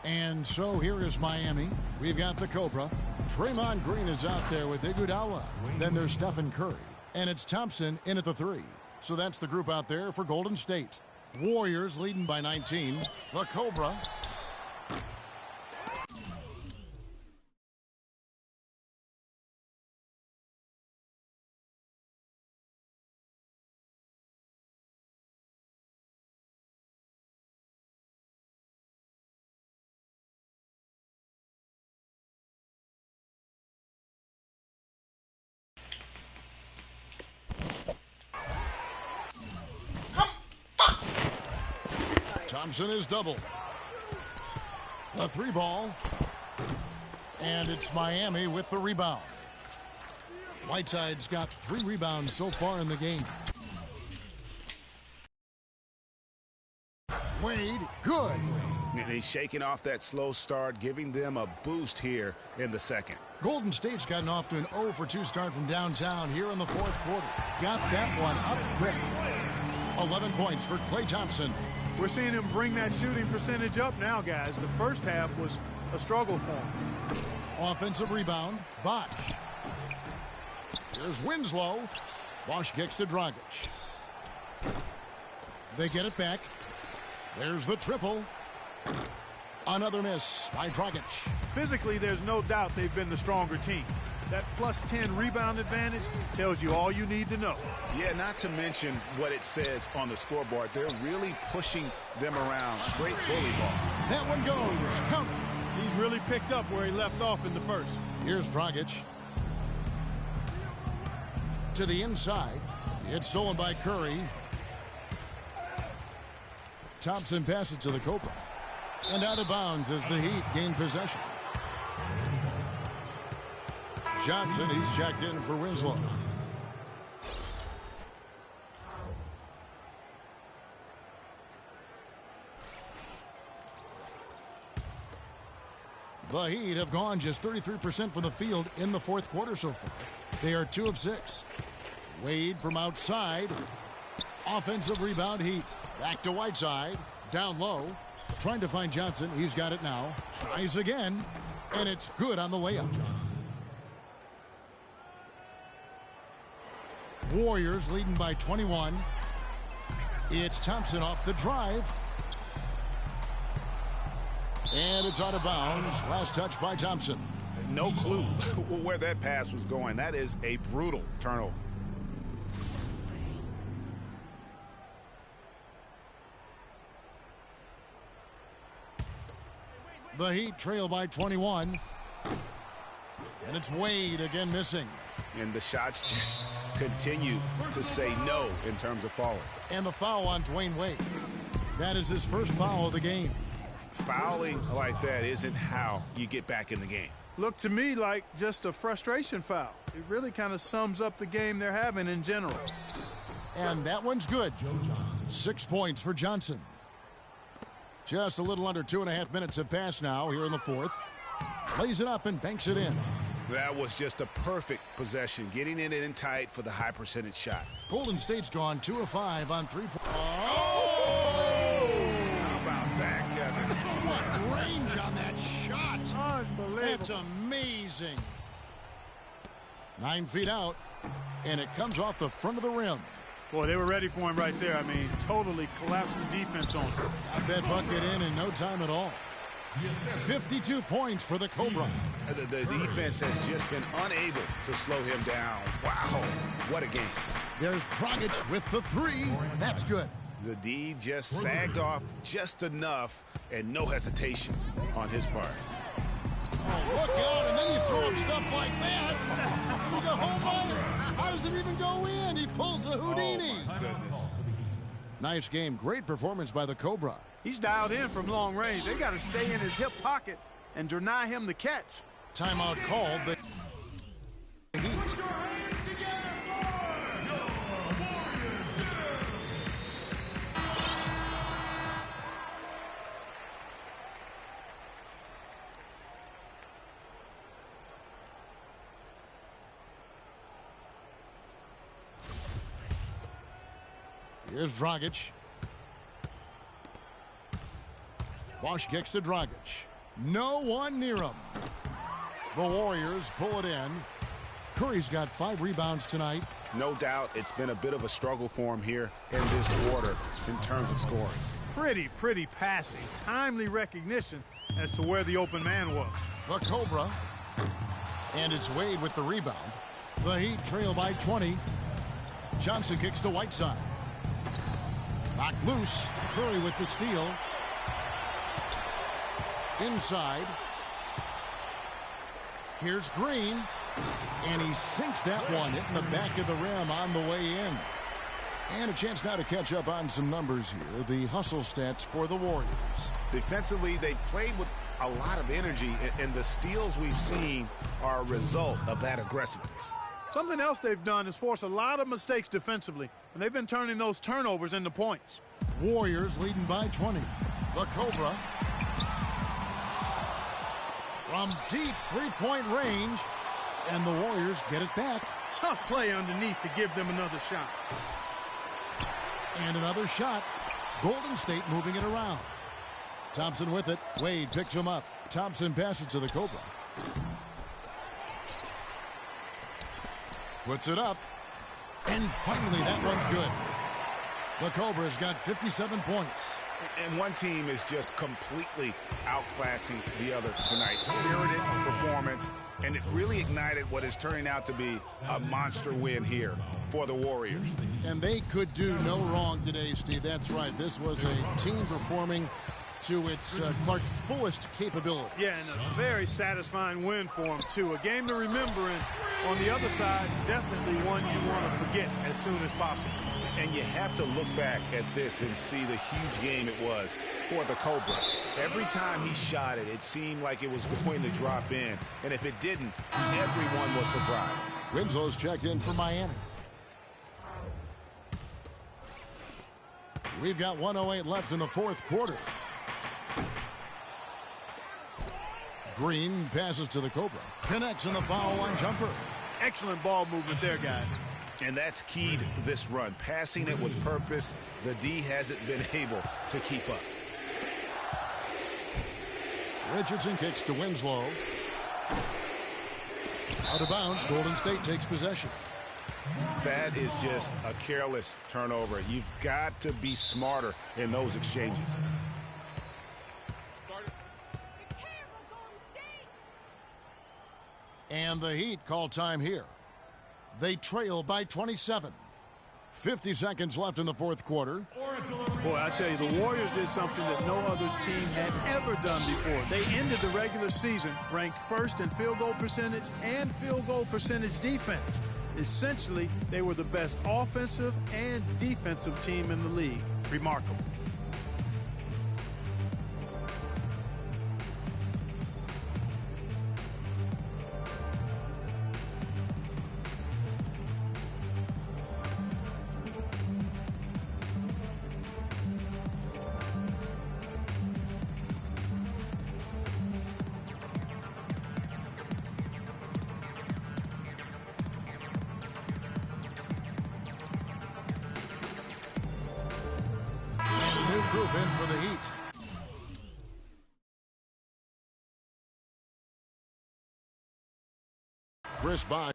And so here is Miami. We've got the Cobra. Draymond Green is out there with Iguodala. Then there's Stephen Curry. And it's Thompson in at the 3. So that's the group out there for Golden State. Warriors leading by 19. The Cobra. Thompson is double. The 3 ball. And it's Miami with the rebound. Whiteside's got 3 rebounds so far in the game. Wade, good. And he's shaking off that slow start, giving them a boost here in the 2nd. Golden State's gotten off to an 0 for 2 start from downtown here in the 4th quarter. Got that one up quick. 11 points for Klay Thompson. We're seeing him bring that shooting percentage up now, guys. The first half was a struggle for him. Offensive rebound. Bosh. Here's Winslow. Bosch kicks to Dragic. They get it back. There's the triple. Another miss by Dragic. Physically, there's no doubt they've been the stronger team. That plus 10 rebound advantage tells you all you need to know. Yeah, not to mention what it says on the scoreboard. They're really pushing them around. Straight bully ball. That one goes. Count. He's really picked up where he left off in the first. Here's Dragic. To the inside. It's stolen by Curry. Thompson passes to the Cobra. And out of bounds as the Heat gain possession. Johnson, he's checked in for Winslow. The Heat have gone just 33% from the field in the fourth quarter so far. They are 2 of 6. Wade from outside. Offensive rebound, Heat. Back to Whiteside. Down low. Trying to find Johnson. He's got it now. Tries again. And it's good on the layup. Warriors leading by 21. It's Thompson off the drive. And it's out of bounds. Last touch by Thompson. No clue where that pass was going. That is a brutal turnover. The Heat trail by 21. And it's Wade again missing. And the shots just continue to say no in terms of falling. And the foul on Dwayne Wade. That is his first foul of the game. Fouling like that isn't how you get back in the game. Looked to me like just a frustration foul. It really kind of sums up the game they're having in general. And that one's good. 6 points for Johnson. Just a little under 2.5 minutes have passed now here in the fourth. Lays it up and banks it in. That was just a perfect possession, getting it in tight for the high percentage shot. Golden State's gone 2 of 5 on 3 points. Oh! How about that, Kevin? What range on that shot? Unbelievable. That's amazing. 9 feet out, and it comes off the front of the rim. Boy, they were ready for him right there. I mean, totally collapsed the defense on him. Got that bucket in no time at all. 52 points for the Cobra. The defense has just been unable to slow him down. Wow, what a game. There's Dragic with the 3. That's good. The D just sagged off just enough and no hesitation on his part. Oh, look out, and then you throw him stuff like that. You go, home run. How does it even go in? He pulls a Houdini. Oh, my goodness. Nice game. Great performance by the Cobra. He's dialed in from long range. They got to stay in his hip pocket and deny him the catch. Timeout called. The Heat. Here's Dragic. Bosch kicks to Dragic. No one near him. The Warriors pull it in. Curry's got 5 rebounds tonight. No doubt it's been a bit of a struggle for him here in this quarter in terms of scoring. Pretty passing. Timely recognition as to where the open man was. The Cobra. And it's Wade with the rebound. The Heat trail by 20. Johnson kicks to Whiteside. Knocked loose. Curry with the steal. Inside. Here's Green. And he sinks that one, hitting the back of the rim on the way in. And a chance now to catch up on some numbers here. The hustle stats for the Warriors. Defensively, they played with a lot of energy, and the steals we've seen are a result of that aggressiveness. Something else they've done is force a lot of mistakes defensively, and they've been turning those turnovers into points. Warriors leading by 20. The Cobra. From deep three-point range, and the Warriors get it back. Tough play underneath to give them another shot. And another shot. Golden State moving it around. Thompson with it. Wade picks him up. Thompson passes to the Cobra. Puts it up. And finally, that one's good. The Cobras got 57 points. And one team is just completely outclassing the other tonight. Spirited performance, and it really ignited what is turning out to be a monster win here for the Warriors. And they could do no wrong today, Steve. That's right. This was a team performing to its Clark fullest capability. Yeah, and a very satisfying win for them, too. A game to remember, and on the other side, definitely one you want to forget as soon as possible. And you have to look back at this and see the huge game it was for the Cobra. Every time he shot it, it seemed like it was going to drop in. And if it didn't, everyone was surprised. Winslow's checked in for Miami. We've got 1:08 left in the fourth quarter. Green passes to the Cobra. Connects in the foul line jumper. Excellent ball movement there, guys. And that's keyed this run. Passing it with purpose. The D hasn't been able to keep up. Richardson kicks to Winslow. Out of bounds. Golden State takes possession. That is just a careless turnover. You've got to be smarter in those exchanges. And the Heat call time here. They trail by 27. 50 seconds left in the fourth quarter. Boy, I tell you, the Warriors did something that no other team had ever done before. They ended the regular season ranked first in field goal percentage and field goal percentage defense. Essentially, they were the best offensive and defensive team in the league. Remarkable. Group in for the Heat. Chris Bosh.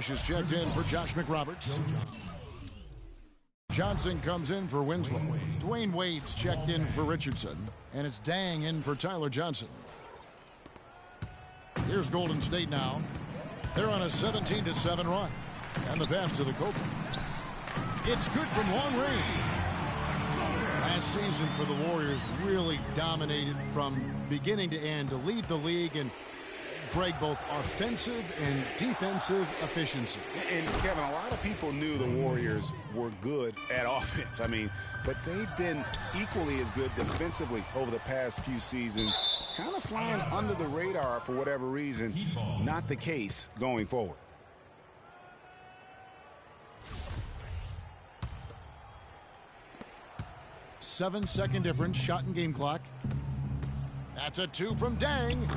Is checked in for Josh McRoberts. Johnson comes in for Winslow. Dwayne Wade's checked in for Richardson. And it's Dang in for Tyler Johnson. Here's Golden State now. They're on a 17-7 run. And the pass to the Cobra. It's good from long range. Last season for the Warriors really dominated from beginning to end to lead the league and break both offensive and defensive efficiency. And Kevin, a lot of people knew the Warriors were good at offense. I mean, but they've been equally as good defensively over the past few seasons, kind of flying under the radar for whatever reason. Not the case going forward. Seven-second difference, shot and game clock. That's a two from Dang.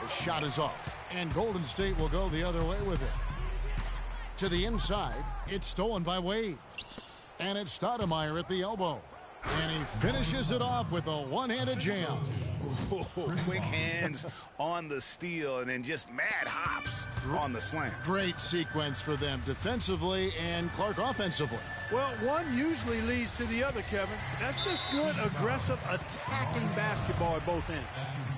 The shot is off, and Golden State will go the other way with it. To the inside, it's stolen by Wade. And it's Stoudemire at the elbow. And he finishes it off with a one-handed jam. Ooh, quick hands on the steal and then just mad hops on the slam. Great sequence for them defensively and Clark offensively. Well, one usually leads to the other, Kevin. That's just good, aggressive, attacking basketball at both ends.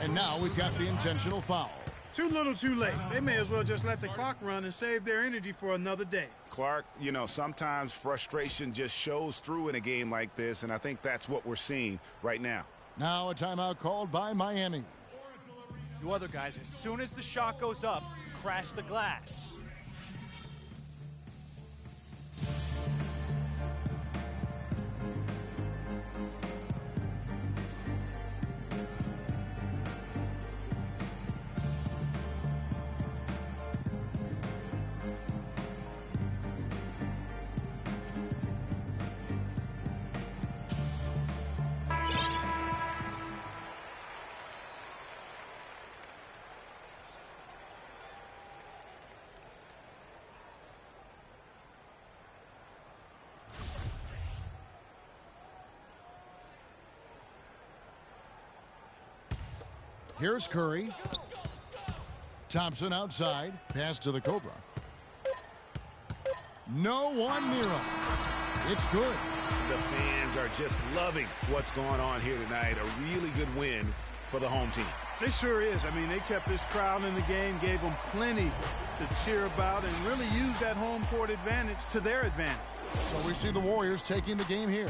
And now we've got the intentional foul. Too little, too late. They may as well just let the clock run and save their energy for another day. Clark, you know, sometimes frustration just shows through in a game like this, and I think that's what we're seeing right now. Now a timeout called by Miami. You other guys, as soon as the shot goes up, crash the glass. Here's Curry. Thompson outside. Pass to the Cobra. No one near him. It's good. The fans are just loving what's going on here tonight. A really good win for the home team. It sure is. I mean, they kept this crowd in the game, gave them plenty to cheer about, and really used that home court advantage to their advantage. So we see the Warriors taking the game here.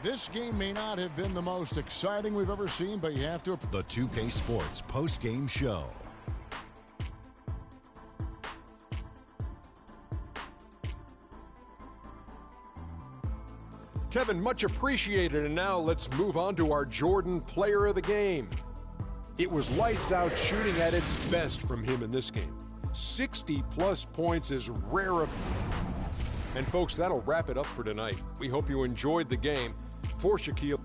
This game may not have been the most exciting we've ever seen, but you have to... The 2K Sports post-game show. Kevin, much appreciated. And now let's move on to our Jordan Player of the Game. It was lights out shooting at its best from him in this game. 60-plus points is rare. And folks, that'll wrap it up for tonight. We hope you enjoyed the game. For Shaquille.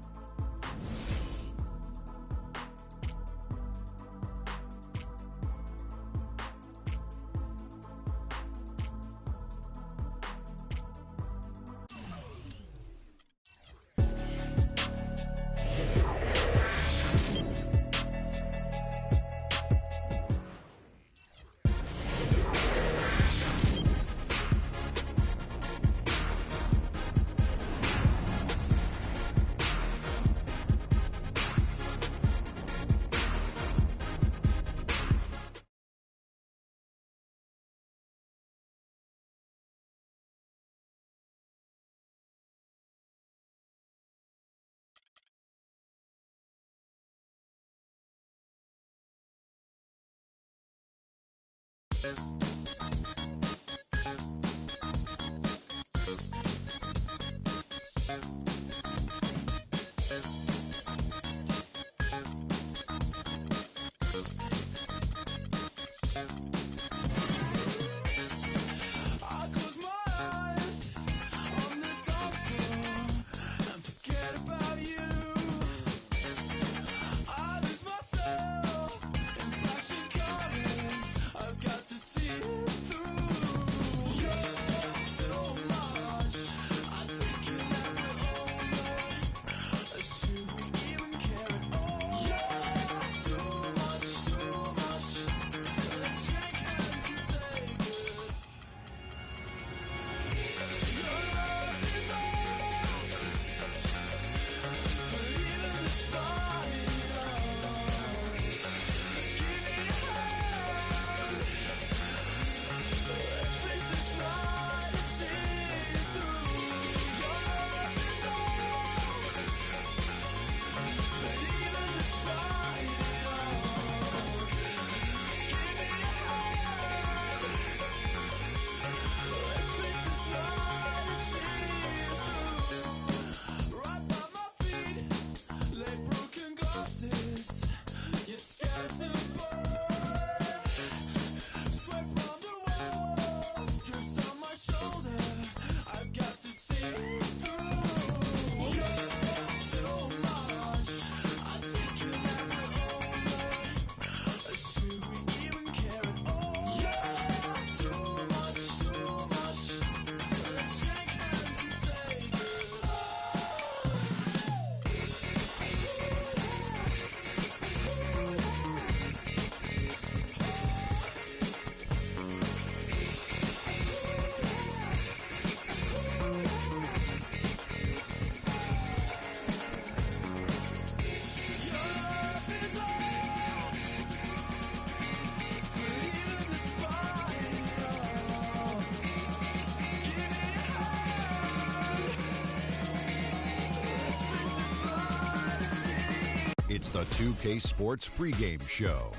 It's the 2K Sports pregame show.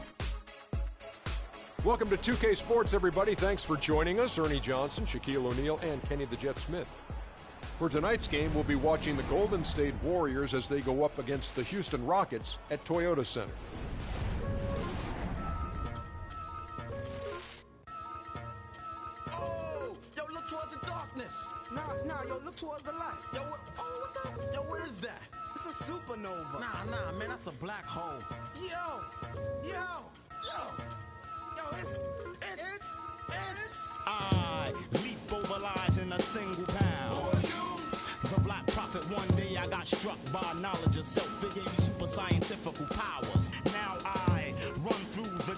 Welcome to 2K Sports, everybody. Thanks for joining us. Ernie Johnson, Shaquille O'Neal, and Kenny the Jet Smith. For tonight's game, we'll be watching the Golden State Warriors as they go up against the Houston Rockets at Toyota Center. Oh, yo, look towards the darkness. Nah, yo, look towards the light. Yo, what is that? It's a supernova. Nah, man, that's a black hole. Yo, it's. I leap over lies in a single pound. The Black Prophet, one day I got struck by knowledge of self. It gave me super scientific powers. Now I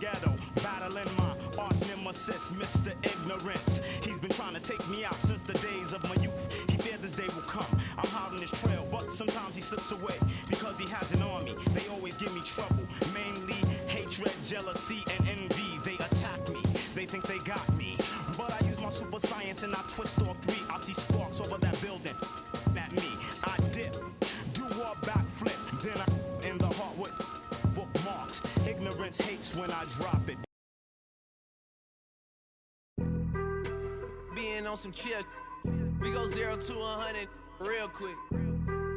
ghetto, battling my arch nemesis, Mr. Ignorance. He's been trying to take me out since the days of my youth. He feared this day will come. I'm hot on his trail, but sometimes he slips away because he has an army. They always give me trouble, mainly hatred, jealousy, and envy. They attack me, they think they got me, but I use my super science and I twist all three. I see sparks over that building at me. I dip, do a backflip, then I in the heart with bookmarks. Ignorance hates when I drop it. Being on some chill, we go 0 to 100 real quick.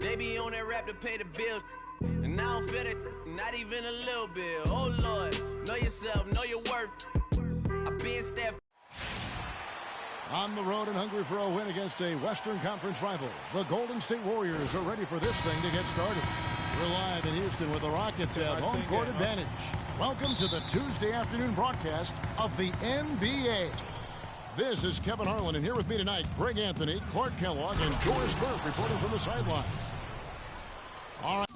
They be on that rap to pay the bills, and I don't feel it, not even a little bit. Oh Lord, know yourself, know your worth. I've been staffed. On the road and hungry for a win against a Western Conference rival, the Golden State Warriors are ready for this thing to get started. We're live in Houston with the Rockets have home court advantage. Welcome to the Tuesday afternoon broadcast of the NBA. This is Kevin Harlan, and here with me tonight, Greg Anthony, Clark Kellogg, and Doris Burke reporting from the sideline. All right.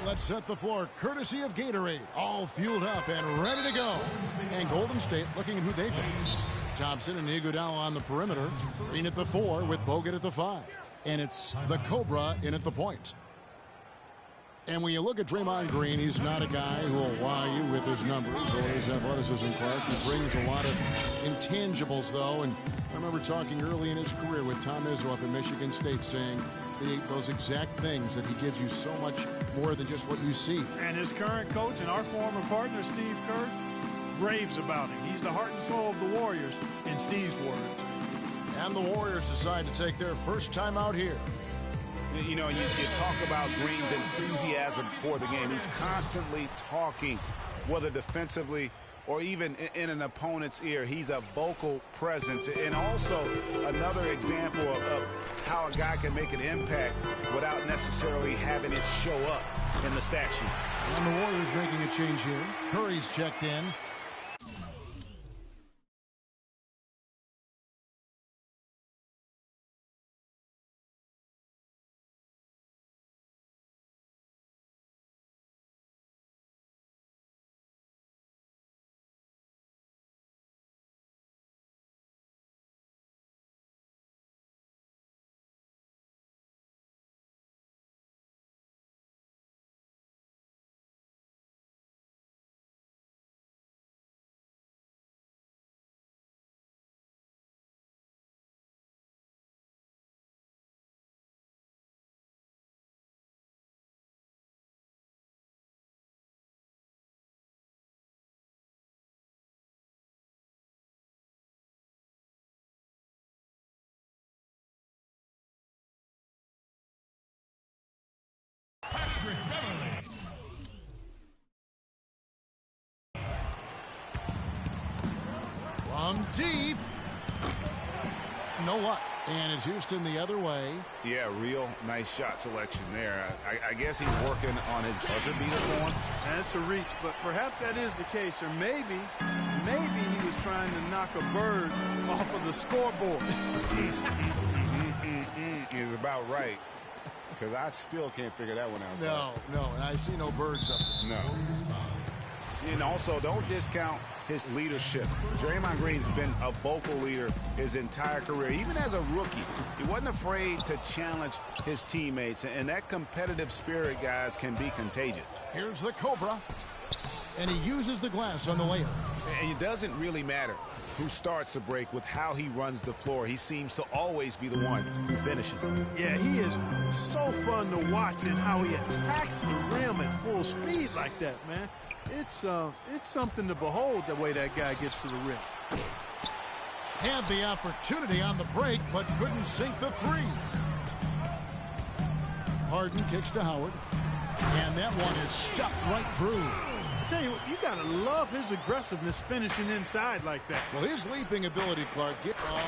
Let's set the floor courtesy of Gatorade, all fueled up and ready to go. And Golden State looking at who they face. Thompson and Iguodala on the perimeter. Green at the 4 with Bogut at the 5. And it's the Cobra in at the point. And when you look at Draymond Green, he's not a guy who will wow you with his numbers or his athleticism, Clark. He brings a lot of intangibles, though. And I remember talking early in his career with Tom Izzo up at Michigan State saying those exact things, that he gives you so much more than just what you see. And his current coach and our former partner, Steve Kerr, raves about him. He's the heart and soul of the Warriors, in Steve's words. And the Warriors decide to take their first time out here. You know, you talk about Green's enthusiasm for the game. He's constantly talking, whether defensively or even in an opponent's ear. He's a vocal presence. And also another example of how a guy can make an impact without necessarily having it show up in the stat sheet. And the Warriors making a change here. Curry's checked in. Patrick Beverly. From deep. No luck. And it's Houston the other way. Yeah, real nice shot selection there. I guess he's working on his buzzer beater form. That's a reach, but perhaps that is the case. Or maybe he was trying to knock a bird off of the scoreboard. He's about right. Because I still can't figure that one out. No, and I see no birds up there. No. And also, don't discount his leadership. Draymond Green's been a vocal leader his entire career. Even as a rookie, he wasn't afraid to challenge his teammates. And that competitive spirit, guys, can be contagious. Here's the Cobra. And he uses the glass on the layup. And it doesn't really matter who starts the break with how he runs the floor. He seems to always be the one who finishes. Yeah, he is so fun to watch and how he attacks the rim at full speed like that, man. It's something to behold the way that guy gets to the rim. Had the opportunity on the break, but couldn't sink the three. Harden kicks to Howard. And that one is stuffed right through. I tell you what, you got to love his aggressiveness finishing inside like that. Well, his leaping ability, Clark. How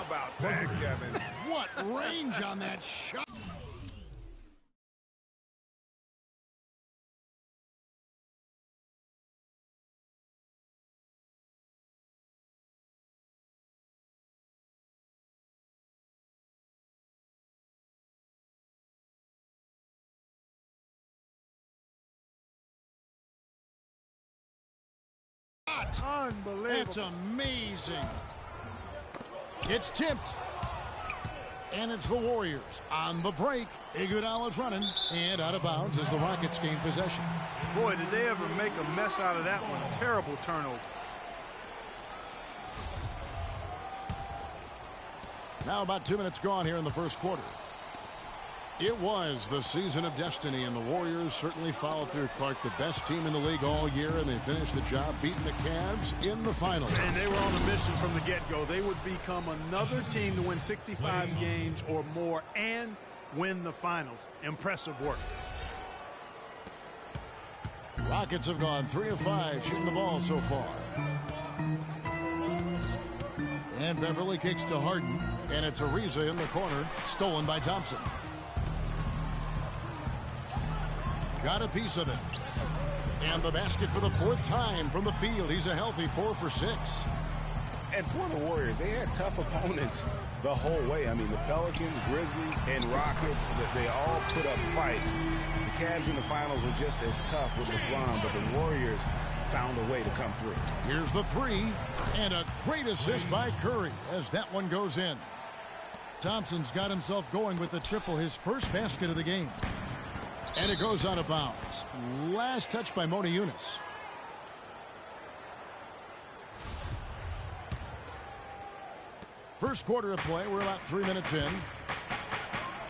about that, Kevin? What range on that shot. it. Unbelievable. That's amazing. It's tipped. And it's the Warriors on the break. Iguodala's running and out of bounds as the Rockets gain possession. Boy, did they ever make a mess out of that one. Terrible turnover. Now about 2 minutes gone here in the first quarter. It was the season of destiny, and the Warriors certainly followed through. Clark, the best team in the league all year, and they finished the job beating the Cavs in the finals. And they were on a mission from the get-go. They would become another team to win 65 games or more and win the finals. Impressive work. Rockets have gone 3 of 5 shooting the ball so far. And Beverly kicks to Harden, and it's Ariza in the corner, stolen by Thompson. Got a piece of it. And the basket for the 4th time from the field. He's a healthy 4 for 6. And for the Warriors, they had tough opponents the whole way. I mean, the Pelicans, Grizzlies, and Rockets, they all put up fights. The Cavs in the finals were just as tough with LeBron, but the Warriors found a way to come through. Here's the 3, and a great assist by Curry as that one goes in. Thompson's got himself going with the triple, his first basket of the game. And it goes out of bounds. Last touch by Mona Eunice. First quarter of play. We're about 3 minutes in.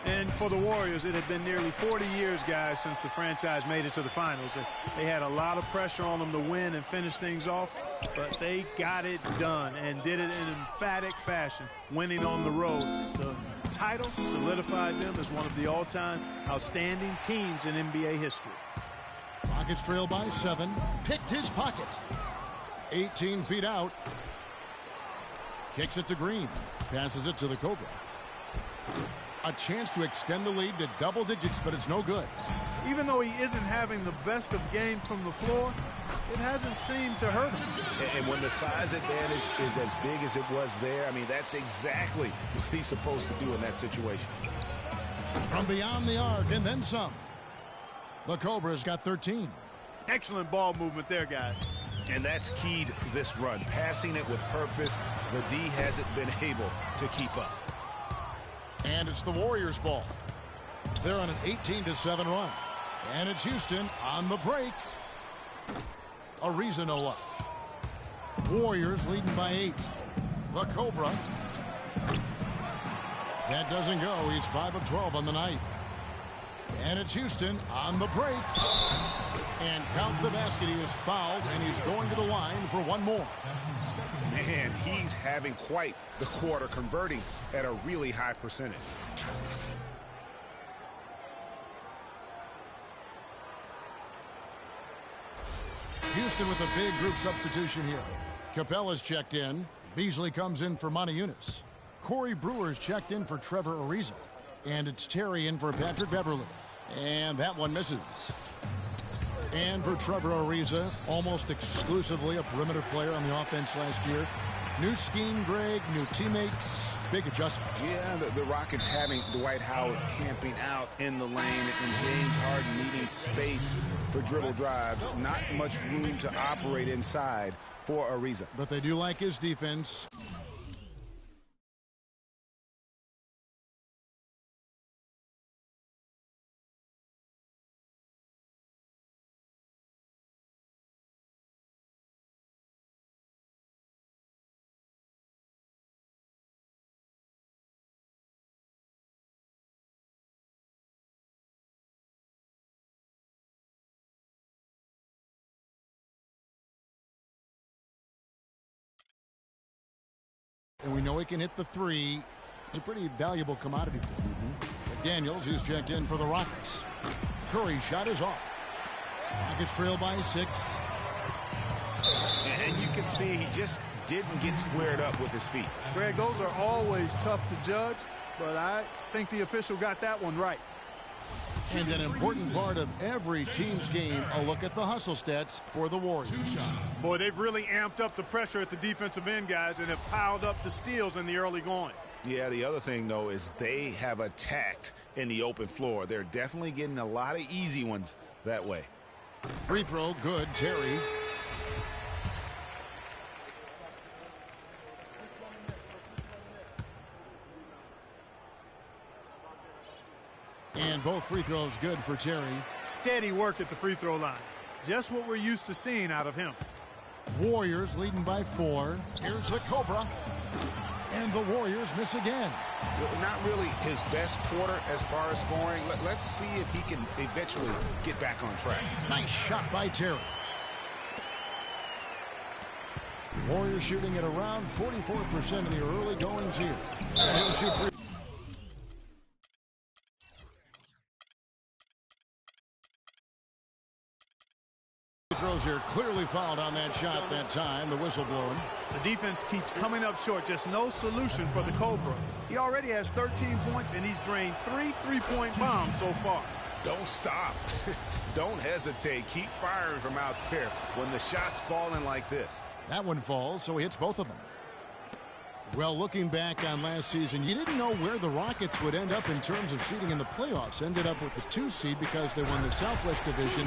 And for the Warriors, it had been nearly 40 years, guys, since the franchise made it to the finals. And they had a lot of pressure on them to win and finish things off, but they got it done and did it in an emphatic fashion, winning on the road. The title solidified them as one of the all-time outstanding teams in NBA history. Rockets trail by 7. Picked his pocket. 18 feet out. Kicks it to Green. Passes it to the Cobra. A chance to extend the lead to double digits, but it's no good. Even though he isn't having the best of games from the floor, it hasn't seemed to hurt him. And when the size advantage is as big as it was there, I mean, that's exactly what he's supposed to do in that situation. From beyond the arc and then some. The Cobra's got 13. Excellent ball movement there, guys. And that's keyed this run. Passing it with purpose, the D hasn't been able to keep up. And it's the Warriors' ball. They're on an 18-7 run. And it's Houston on the break. Ariza no luck. Warriors leading by 8. The Cobra. That doesn't go. He's 5 of 12 on the night. And it's Houston on the break. And count the basket. He is fouled, and he's going to the line for one more. Man, he's having quite the quarter, converting at a really high percentage. Houston with a big group substitution here. Capella's checked in. Beasley comes in for Mona Eunice. Corey Brewer's checked in for Trevor Ariza. And it's Terry in for Patrick Beverly. And that one misses. And for Trevor Ariza, almost exclusively a perimeter player on the offense last year. New scheme, Greg, new teammates, big adjustment. Yeah, the Rockets having Dwight Howard camping out in the lane and James Harden needing space for dribble drives. Not much room to operate inside for Ariza. But they do like his defense. And we know he can hit the 3. It's a pretty valuable commodity for him. McDaniels, who's checked in for the Rockets. Curry's shot is off. Rockets trail by 6. And you can see he just didn't get squared up with his feet. Greg, those are always tough to judge, but I think the official got that one right. And an important part of every team's game, a look at the hustle stats for the Warriors. Boy, they've really amped up the pressure at the defensive end, guys, and have piled up the steals in the early going. Yeah, the other thing, though, is they have attacked in the open floor. They're definitely getting a lot of easy ones that way. Free throw, good. Terry. And both free throws good for Terry. Steady work at the free throw line. Just what we're used to seeing out of him. Warriors leading by 4. Here's the Cobra. And the Warriors miss again. Not really his best quarter as far as scoring. Let's see if he can eventually get back on track. Nice shot by Terry. Warriors shooting at around 44% in the early goings here. And he'll shoot free. Throws here, clearly fouled on that shot that time. The whistle blowing. The defense keeps coming up short. Just no solution for the Cobra. He already has 13 points, and he's drained 3 three-point bombs so far. Don't stop. Don't hesitate. Keep firing from out there when the shot's falling like this. That one falls, so he hits both of them. Well, looking back on last season, you didn't know where the Rockets would end up in terms of seeding in the playoffs. Ended up with the 2 seed because they won the Southwest Division,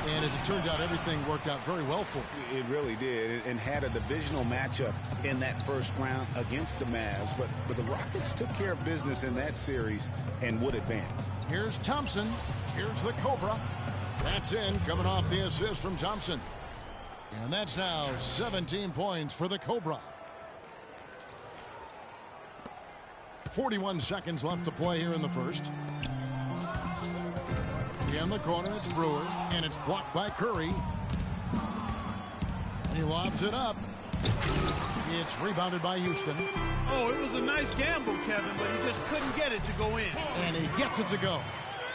and as it turned out, everything worked out very well for them. It really did, and had a divisional matchup in that first round against the Mavs, but the Rockets took care of business in that series and would advance. Here's Thompson. Here's the Cobra. That's in, coming off the assist from Thompson. And that's now 17 points for the Cobra. 41 seconds left to play here in the first. In the corner, it's Brewer, and it's blocked by Curry. And he lobs it up. It's rebounded by Houston. Oh, it was a nice gamble, Kevin, but he just couldn't get it to go in. And he gets it to go.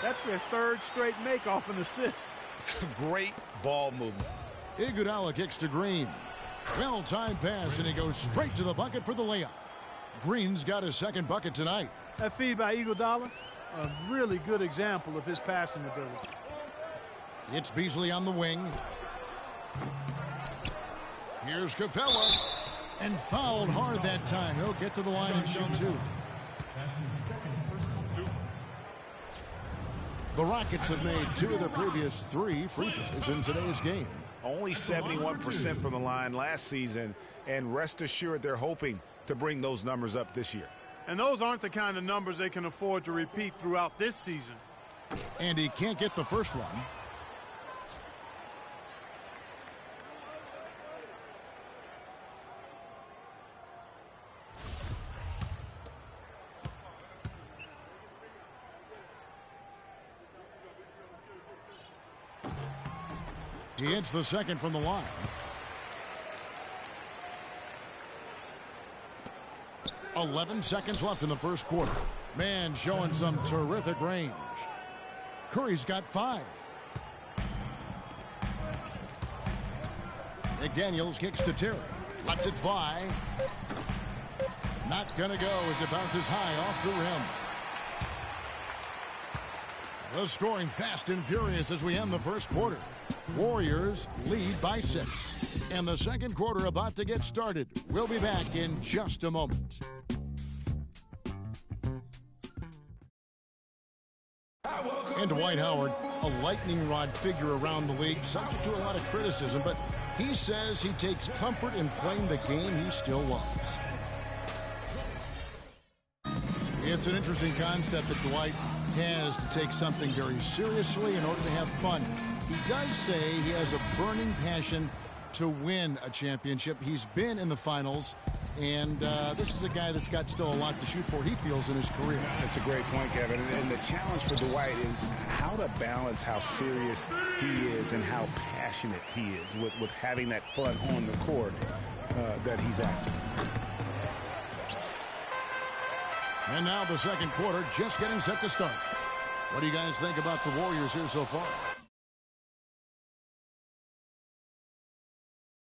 That's their 3rd straight make off an assist. Great ball movement. Iguodala kicks to Green. Well-timed pass, and he goes straight to the bucket for the layup. Green's got his 2nd bucket tonight. That feed by Iguodala, a really good example of his passing ability. It's Beasley on the wing. Here's Capella. And fouled hard that time. He'll get to the line and shoot 2. That's his 2nd personal. The Rockets have made 2 of the previous 3 free throws in today's game. Only 71% from the line last season, and rest assured they're hoping to bring those numbers up this year. And those aren't the kind of numbers they can afford to repeat throughout this season. And he can't get the first one. He hits the 2nd from the line. 11 seconds left in the first quarter. Man showing some terrific range. Curry's got 5. McDaniels kicks to Terry. Lets it fly. Not gonna go as it bounces high off the rim. The scoring fast and furious as we end the first quarter. Warriors lead by 6. And the second quarter about to get started. We'll be back in just a moment. And Dwight Howard, a lightning rod figure around the league, subject to a lot of criticism, but he says he takes comfort in playing the game he still loves. It's an interesting concept that Dwight has to take something very seriously in order to have fun. He does say he has a burning passion to win a championship. He's been in the finals, and this is a guy that's got still a lot to shoot for, he feels, in his career. That's a great point, Kevin. And the challenge for Dwight is how to balance how serious he is and how passionate he is with having that fun on the court that he's after. And now the second quarter just getting set to start. What do you guys think about the Warriors here so far?